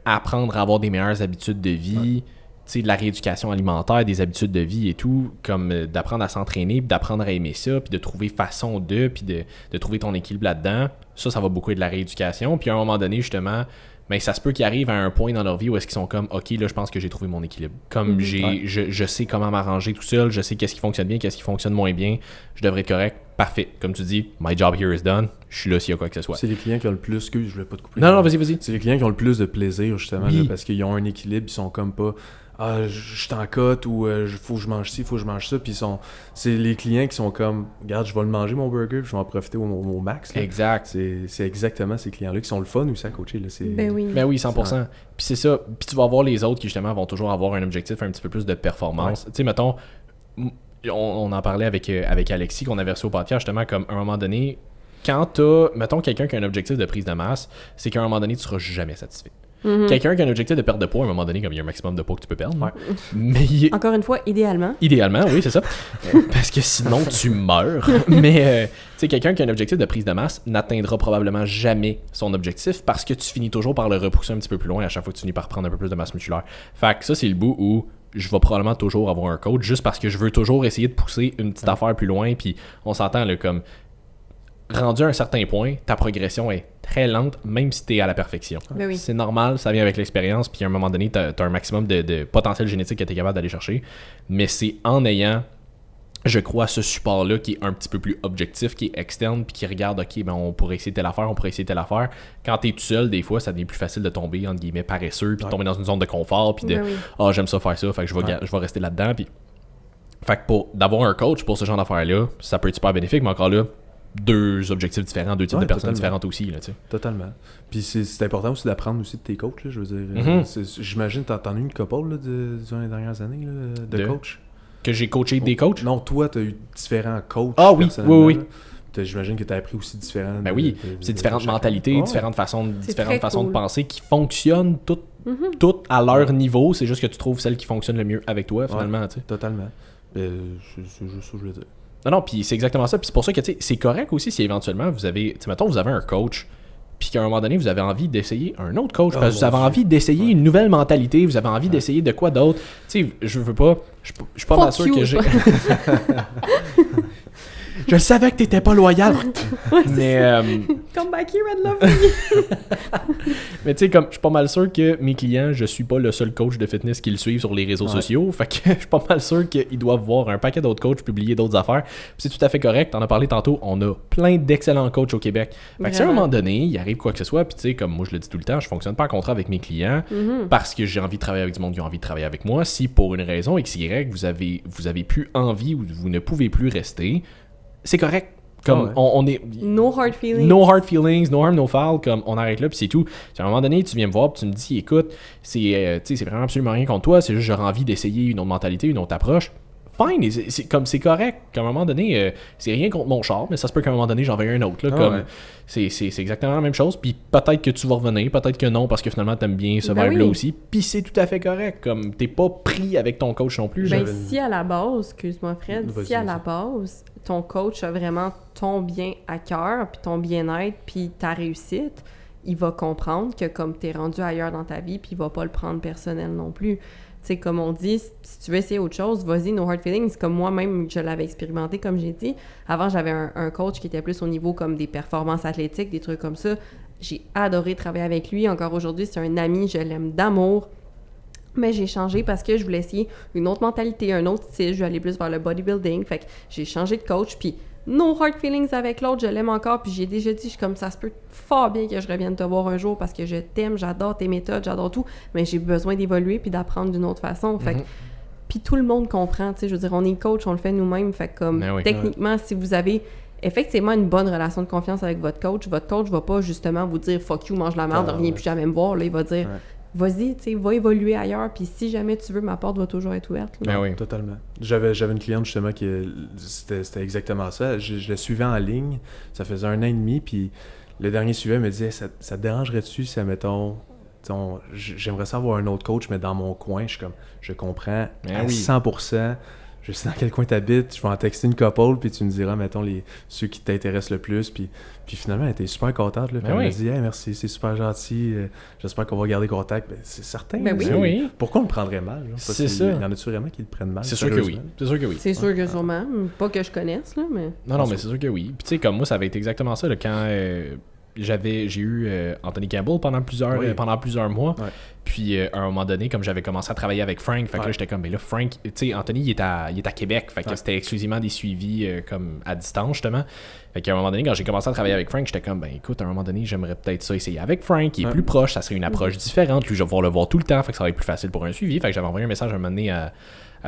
apprendre à avoir des meilleures habitudes de vie... de la rééducation alimentaire, des habitudes de vie et tout, comme d'apprendre à s'entraîner, puis d'apprendre à aimer ça, puis de trouver façon puis de trouver ton équilibre là-dedans. Ça va beaucoup être de la rééducation. Puis à un moment donné, justement, ben, ça se peut qu'ils arrivent à un point dans leur vie où est-ce qu'ils sont comme, OK, là, je pense que j'ai trouvé mon équilibre. Comme je sais comment m'arranger tout seul, je sais qu'est-ce qui fonctionne bien, qu'est-ce qui fonctionne moins bien, je devrais être correct. Parfait. Comme tu dis, my job here is done. Je suis là s'il y a quoi que ce soit. C'est les clients qui ont le plus... Excuse, je voulais pas te couper. Non, vas-y. C'est les clients qui ont le plus de plaisir, justement, là, parce qu'ils ont un équilibre, ils sont comme pas... Ah, je suis en cote ou faut que je mange ci, faut que je mange ça. Puis c'est les clients qui sont comme, regarde, je vais le manger mon burger, puis je vais en profiter au max. Là. Exact. C'est exactement ces clients-là qui sont le fun aussi à coacher. Là. Ben oui, 100%. Puis c'est ça. Puis tu vas voir les autres qui, justement, vont toujours avoir un objectif un petit peu plus de performance. Tu sais, mettons, on en parlait avec Alexis qu'on avait reçu au podcast, justement, comme à un moment donné, quand t'as, mettons, quelqu'un qui a un objectif de prise de masse, c'est qu'à un moment donné, tu seras jamais satisfait. Quelqu'un qui a un objectif de perte de poids, à un moment donné, comme il y a un maximum de poids que tu peux perdre. Ouais. Mais encore une fois, idéalement. Idéalement, oui, c'est ça. Parce que sinon, tu meurs. Mais tu sais, quelqu'un qui a un objectif de prise de masse n'atteindra probablement jamais son objectif parce que tu finis toujours par le repousser un petit peu plus loin à chaque fois que tu finis par prendre un peu plus de masse musculaire. Fait que ça, c'est le bout où je vais probablement toujours avoir un coach juste parce que je veux toujours essayer de pousser une petite affaire plus loin. Puis on s'entend, là, comme... rendu à un certain point, ta progression est très lente, même si tu es à la perfection. Ben oui. C'est normal, ça vient avec l'expérience, puis à un moment donné, tu as un maximum de potentiel génétique que tu es capable d'aller chercher. Mais c'est en ayant, je crois, ce support-là qui est un petit peu plus objectif, qui est externe, puis qui regarde, OK, ben on pourrait essayer telle affaire, on pourrait essayer telle affaire. Quand tu es tout seul, des fois, ça devient plus facile de tomber, entre guillemets, paresseux, puis de tomber dans une zone de confort, puis j'aime ça faire ça, fait que je vais rester là-dedans. Puis... Fait que d'avoir un coach pour ce genre d'affaires-là, ça peut être super bénéfique, mais encore là, deux objectifs différents, deux types de personnes différentes aussi, là, tu sais. Totalement. Puis c'est important aussi d'apprendre aussi de tes coachs, là, je veux dire. J'imagine que t'en as eu une couple là, durant les dernières années là, de coach. Que j'ai coaché des coachs? Non, toi, t'as eu différents coachs. Ah oui, oui. J'imagine que t'as appris aussi différents... Ben oui, c'est différentes mentalités, différentes façons de penser qui fonctionnent toutes à leur niveau. C'est juste que tu trouves celle qui fonctionne le mieux avec toi, finalement, tu sais. Totalement. C'est juste ça que je veux dire. Non, puis c'est exactement ça. Puis c'est pour ça que, tu sais, c'est correct aussi si éventuellement vous avez... Tu sais, mettons, vous avez un coach, puis qu'à un moment donné, vous avez envie d'essayer un autre coach, parce que vous avez envie d'essayer une nouvelle mentalité, vous avez envie d'essayer de quoi d'autre. Tu sais, je veux pas... Je suis pas mal sûr que j'ai... Je savais que t'étais pas loyal. Mais come back here and love me. Mais tu sais, comme je suis pas mal sûr que mes clients, je suis pas le seul coach de fitness qu'ils suivent sur les réseaux sociaux. Fait que je suis pas mal sûr qu'ils doivent voir un paquet d'autres coachs publier d'autres affaires. Puis c'est tout à fait correct. T'en as parlé tantôt. On a plein d'excellents coachs au Québec. Fait que si à un moment donné, il arrive quoi que ce soit, puis tu sais, comme moi je le dis tout le temps, je fonctionne pas en contrat avec mes clients parce que j'ai envie de travailler avec du monde qui a envie de travailler avec moi. Si pour une raison XY, vous avez plus envie ou vous ne pouvez plus rester, c'est correct. Comme on est... No hard feelings. No hard feelings, no harm, no foul. Comme on arrête là, puis c'est tout. Si à un moment donné, tu viens me voir, puis tu me dis, écoute, c'est vraiment absolument rien contre toi, c'est juste j'aurais envie d'essayer une autre mentalité, une autre approche. Fine, c'est correct. Qu'à un moment donné, c'est rien contre mon char, mais ça se peut qu'à un moment donné, j'en veuille un autre. Là, c'est exactement la même chose. Puis peut-être que tu vas revenir, peut-être que non, parce que finalement, t'aimes bien ce vibe-là aussi. Puis c'est tout à fait correct. Comme t'es pas pris avec ton coach non plus. Si à la base, excuse-moi Fred, si à la base, ton coach a vraiment ton bien à cœur, puis ton bien-être, puis ta réussite, il va comprendre que comme t'es rendu ailleurs dans ta vie, puis il va pas le prendre personnel non plus. Tu sais, comme on dit, si tu veux essayer autre chose, vas-y, no hard feelings. Comme moi-même, je l'avais expérimenté, comme j'ai dit. Avant, j'avais un coach qui était plus au niveau comme des performances athlétiques, des trucs comme ça. J'ai adoré travailler avec lui. Encore aujourd'hui, c'est un ami, je l'aime d'amour. Mais j'ai changé parce que je voulais essayer une autre mentalité, un autre style. Je vais aller plus vers le bodybuilding. Fait que j'ai changé de coach, puis no hard feelings avec l'autre, je l'aime encore, puis j'ai déjà dit, je suis comme ça se peut fort bien que je revienne te voir un jour parce que je t'aime, j'adore tes méthodes, j'adore tout, mais j'ai besoin d'évoluer puis d'apprendre d'une autre façon. Fait que, puis tout le monde comprend, tu sais, je veux dire, on est coach, on le fait nous-mêmes, fait que comme techniquement, si vous avez effectivement une bonne relation de confiance avec votre coach va pas justement vous dire « fuck you, mange la merde, reviens plus jamais me voir », là, il va dire vas-y, tu sais, va évoluer ailleurs, puis si jamais tu veux, ma porte va toujours être ouverte. Ben oui. Totalement. J'avais une cliente, justement, qui c'était exactement ça. Je la suivais en ligne, ça faisait 1 an et demi, puis le dernier suivi, elle me disait, ça te dérangerait-tu si, admettons, j'aimerais ça avoir un autre coach, mais dans mon coin, je comprends à 100%. Je sais dans quel coin t'habites, je vais en texter une couple, puis tu me diras, mettons, ceux qui t'intéressent le plus. Puis finalement, elle était super contente. Là, puis elle m'a dit, hey, merci, c'est super gentil, j'espère qu'on va garder contact. Ben, c'est certain. Pourquoi on le prendrait mal? C'est ça. Il y en a-tu vraiment qui le prennent mal? C'est sûr que oui. C'est sûr que oui. C'est sûr que sûrement. Pas que je connaisse, là, mais... Non, mais c'est sûr que oui. Puis tu sais, comme moi, ça avait été exactement ça, là, quand... j'ai eu Anthony Campbell pendant plusieurs mois. Puis à un moment donné, comme j'avais commencé à travailler avec Frank, fait que là j'étais comme, mais là Frank, tu sais, Anthony il est à Québec, fait que c'était exclusivement des suivis comme à distance justement. Fait qu'à un moment donné, quand j'ai commencé à travailler avec Frank, j'étais comme, ben écoute, à un moment donné, j'aimerais peut-être ça essayer avec Frank, qui est plus proche, ça serait une approche différente, lui je vais pouvoir le voir tout le temps, fait que ça va être plus facile pour un suivi. Fait que j'avais envoyé un message un moment donné à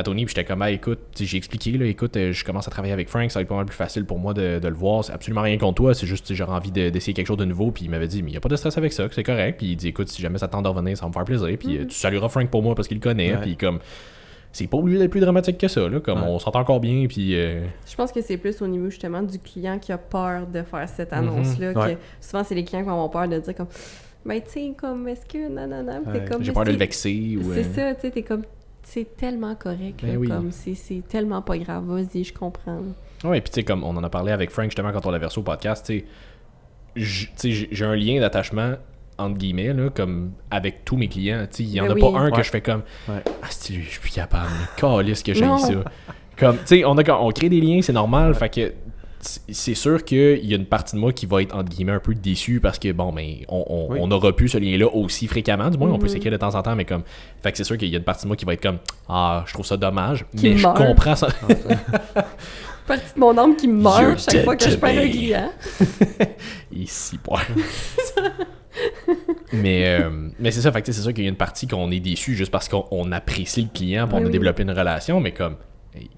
Tony, puis j'étais comme, écoute, j'ai expliqué, là, écoute, je commence à travailler avec Frank, ça va être pas mal plus facile pour moi de le voir, c'est absolument rien contre toi, c'est juste, j'aurais envie d'essayer quelque chose de nouveau, puis il m'avait dit, mais il y a pas de stress avec ça, c'est correct, puis il dit, écoute, si jamais ça tente de revenir, ça va me faire plaisir, puis tu salueras Frank pour moi parce qu'il le connaît, puis comme, c'est pas obligé d'être plus dramatique que ça, là, comme on s'entend encore bien, puis... Je pense que c'est plus au niveau, justement, du client qui a peur de faire cette annonce-là, que souvent, c'est les clients qui vont avoir peur de dire comme, ben, tu sais, comme, est-ce que, non, t'es comme... J'ai peur de le vexer, ou... C'est ça, tu sais, t'es comme... C'est tellement correct, là, comme c'est tellement pas grave, vas-y, je comprends. Ouais, puis tu sais, comme on en a parlé avec Frank justement quand on l'a reçu au podcast, tu sais, j'ai un lien d'attachement entre guillemets là, comme avec tous mes clients, tu sais, il y en a pas un que je fais comme c'est lui, je suis plus capable, calisse que j'ai ça. Comme tu sais, on crée des liens, c'est normal, fait que c'est sûr qu'il y a une partie de moi qui va être entre guillemets un peu déçue parce que bon, mais on n'aura plus ce lien-là aussi fréquemment, du moins on peut s'écrire de temps en temps, mais comme, fait que c'est sûr qu'il y a une partie de moi qui va être comme je trouve ça dommage, mais je comprends ça. Partie de mon âme qui meurt chaque fois que je perds un client. Ici, mais c'est ça, fait que c'est sûr qu'il y a une partie qu'on est déçu juste parce qu'on apprécie le client, puis on a développé une relation, mais comme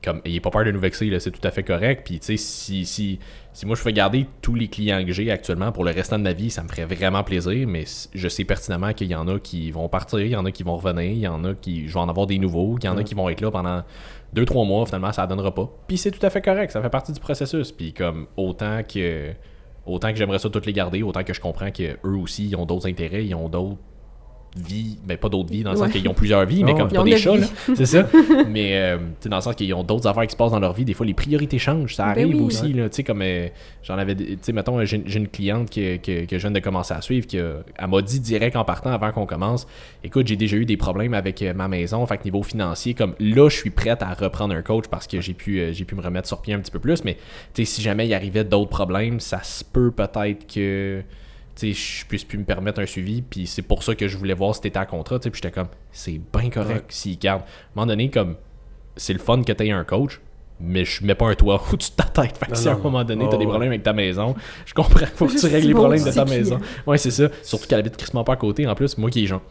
comme, ayez pas peur de nous vexer, là, c'est tout à fait correct. Puis, tu sais, si moi je fais garder tous les clients que j'ai actuellement pour le restant de ma vie, ça me ferait vraiment plaisir, mais je sais pertinemment qu'il y en a qui vont partir, il y en a qui vont revenir, il y en a qui, je vais en avoir des nouveaux, il y en a qui vont être là pendant 2-3 mois, finalement, ça ne donnera pas. Puis c'est tout à fait correct, ça fait partie du processus. Puis, comme, autant que j'aimerais ça toutes les garder, autant que je comprends qu'eux aussi, ils ont d'autres intérêts, ils ont d'autres vies, mais pas d'autres vies dans le sens qu'ils ont plusieurs vies, mais comme pas des chats, là, c'est ça. Mais dans le sens qu'ils ont d'autres affaires qui se passent dans leur vie, des fois les priorités changent, ça arrive aussi, là, tu sais, comme j'en avais, tu sais, mettons, j'ai une cliente que je viens de commencer à suivre, elle m'a dit direct en partant avant qu'on commence, écoute, j'ai déjà eu des problèmes avec ma maison, fait que niveau financier, comme là, je suis prête à reprendre un coach parce que j'ai pu me remettre sur pied un petit peu plus, mais tu sais, si jamais il arrivait d'autres problèmes, ça se peut peut-être que je puisse plus me permettre un suivi, puis c'est pour ça que je voulais voir si t'étais à contrat, puis j'étais comme, c'est bien correct s'il garde. À un moment donné, comme, c'est le fun que t'aies un coach, mais je mets pas un toit au-dessus de ta tête. Fait que si à un moment donné, t'as des problèmes avec ta maison, je comprends qu'il faut que tu règles les problèmes de ta maison. Ouais, c'est ça. Surtout qu'elle habite crissement pas à côté, en plus, moi qui est Jean.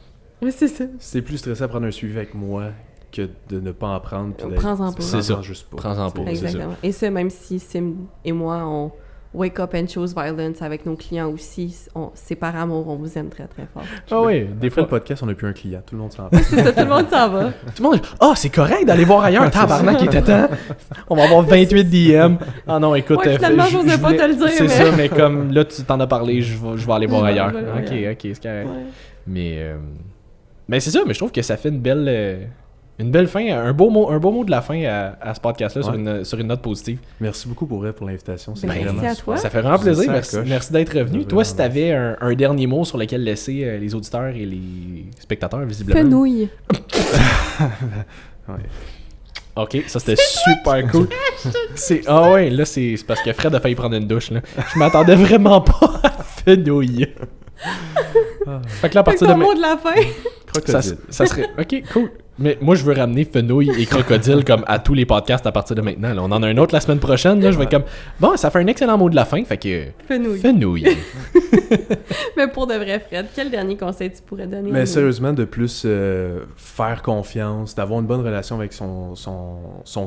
Oui, c'est ça. C'est plus stressant à prendre un suivi avec moi que de ne pas en prendre. Prends-en pas. C'est ça. Juste pas. Prends-en pas. Exactement. Et ça, même si Sim et moi, on wake up and choose violence avec nos clients aussi, c'est par amour, on vous aime très très fort. Ah oui, des fois le podcast, on n'a plus un client, tout le monde s'en va. C'est ça, tout le monde s'en va. Tout le monde, c'est correct d'aller voir ailleurs, tabarnak qui était temps. On va avoir 28 DM. Ah non, écoute, finalement, je n'osais pas te le dire. C'est ça, mais comme là, tu t'en as parlé, je vais aller voir ailleurs. Ok, c'est correct. Ouais. Mais c'est ça, mais je trouve que ça fait une belle fin, un beau mot de la fin à ce podcast-là sur une note positive. Merci beaucoup pour l'invitation. C'est vraiment merci à toi. Ça fait vraiment plaisir. Merci d'être revenu. Toi, si tu avais un dernier mot sur lequel laisser les auditeurs et les spectateurs, visiblement. Fenouille. Ouais. Ok, ça c'était super cool. Là c'est parce que Fred a failli prendre une douche là. Je m'attendais vraiment pas à fenouille. Fait que là à partir de mot de la fin. Ça serait ok, cool. Mais moi, je veux ramener Fenouille et Crocodile comme à tous les podcasts à partir de maintenant. Là. On en a un autre la semaine prochaine. Là, je vais être comme, bon, ça fait un excellent mot de la fin. Fait que Fenouille. Mais pour de vrai, Fred, quel dernier conseil tu pourrais donner? Mais sérieusement, de plus faire confiance, d'avoir une bonne relation avec son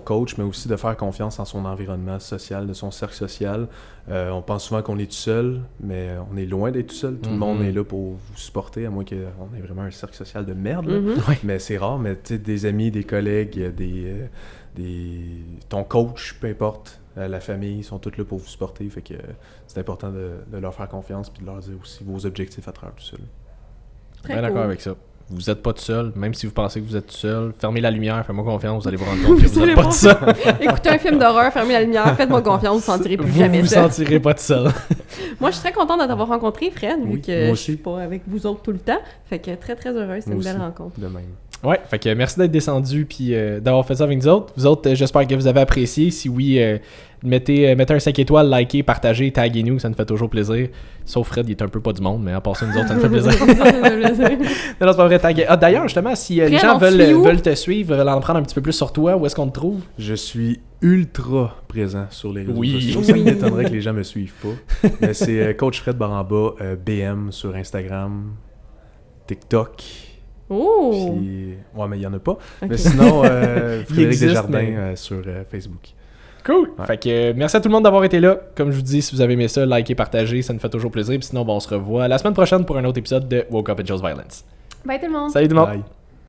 coach, mais aussi de faire confiance en son environnement social, de son cercle social. On pense souvent qu'on est tout seul, mais on est loin d'être tout seul. Tout le monde est là pour vous supporter, à moins qu'on ait vraiment un cercle social de merde. Mais c'est rare, mais tu sais, des amis, des collègues, ton coach, peu importe, la famille, sont tous là pour vous supporter. Fait que c'est important de leur faire confiance puis de leur dire aussi vos objectifs à travers tout seul. Bien d'accord avec ça. Vous n'êtes pas tout seul, même si vous pensez que vous êtes tout seul. Fermez la lumière, faites-moi confiance, vous allez vous rendre compte que vous n'êtes pas tout seul. Écoutez un film d'horreur, fermez la lumière, faites-moi confiance, vous ne sentirez plus jamais vous seul. Vous sentirez pas tout seul. Moi, je suis très contente de t'avoir rencontré, Fred, vu que je aussi. suis pas avec vous autres tout le temps. Fait que très, très heureuse, c'est une belle rencontre. De même. Ouais, fait que merci d'être descendu puis d'avoir fait ça avec nous autres. Vous autres, j'espère que vous avez apprécié. Si oui, mettez un 5 étoiles, likez, partagez, taguez-nous, ça nous fait toujours plaisir. Sauf Fred, il est un peu pas du monde, mais en passant nous autres, ça nous fait plaisir. Non, c'est pas vrai, taguez. D'ailleurs, justement, si les gens veulent te suivre, veulent en prendre un petit peu plus sur toi, où est-ce qu'on te trouve? Je suis ultra présent sur les réseaux sociaux. Ça m'étonnerait que les gens me suivent pas. Mais c'est Coach Fred Baramba, BM sur Instagram, TikTok. Oh! Puis, ouais, mais il y en a pas. Okay. Mais sinon, Frédéric Desjardins sur Facebook. Cool! Ouais. Fait que merci à tout le monde d'avoir été là. Comme je vous dis, si vous avez aimé ça, likez, partagez, ça nous fait toujours plaisir. Puis sinon, on se revoit la semaine prochaine pour un autre épisode de Woke Up and Chose Violence. Bye tout le monde! Salut tout le monde! Bye.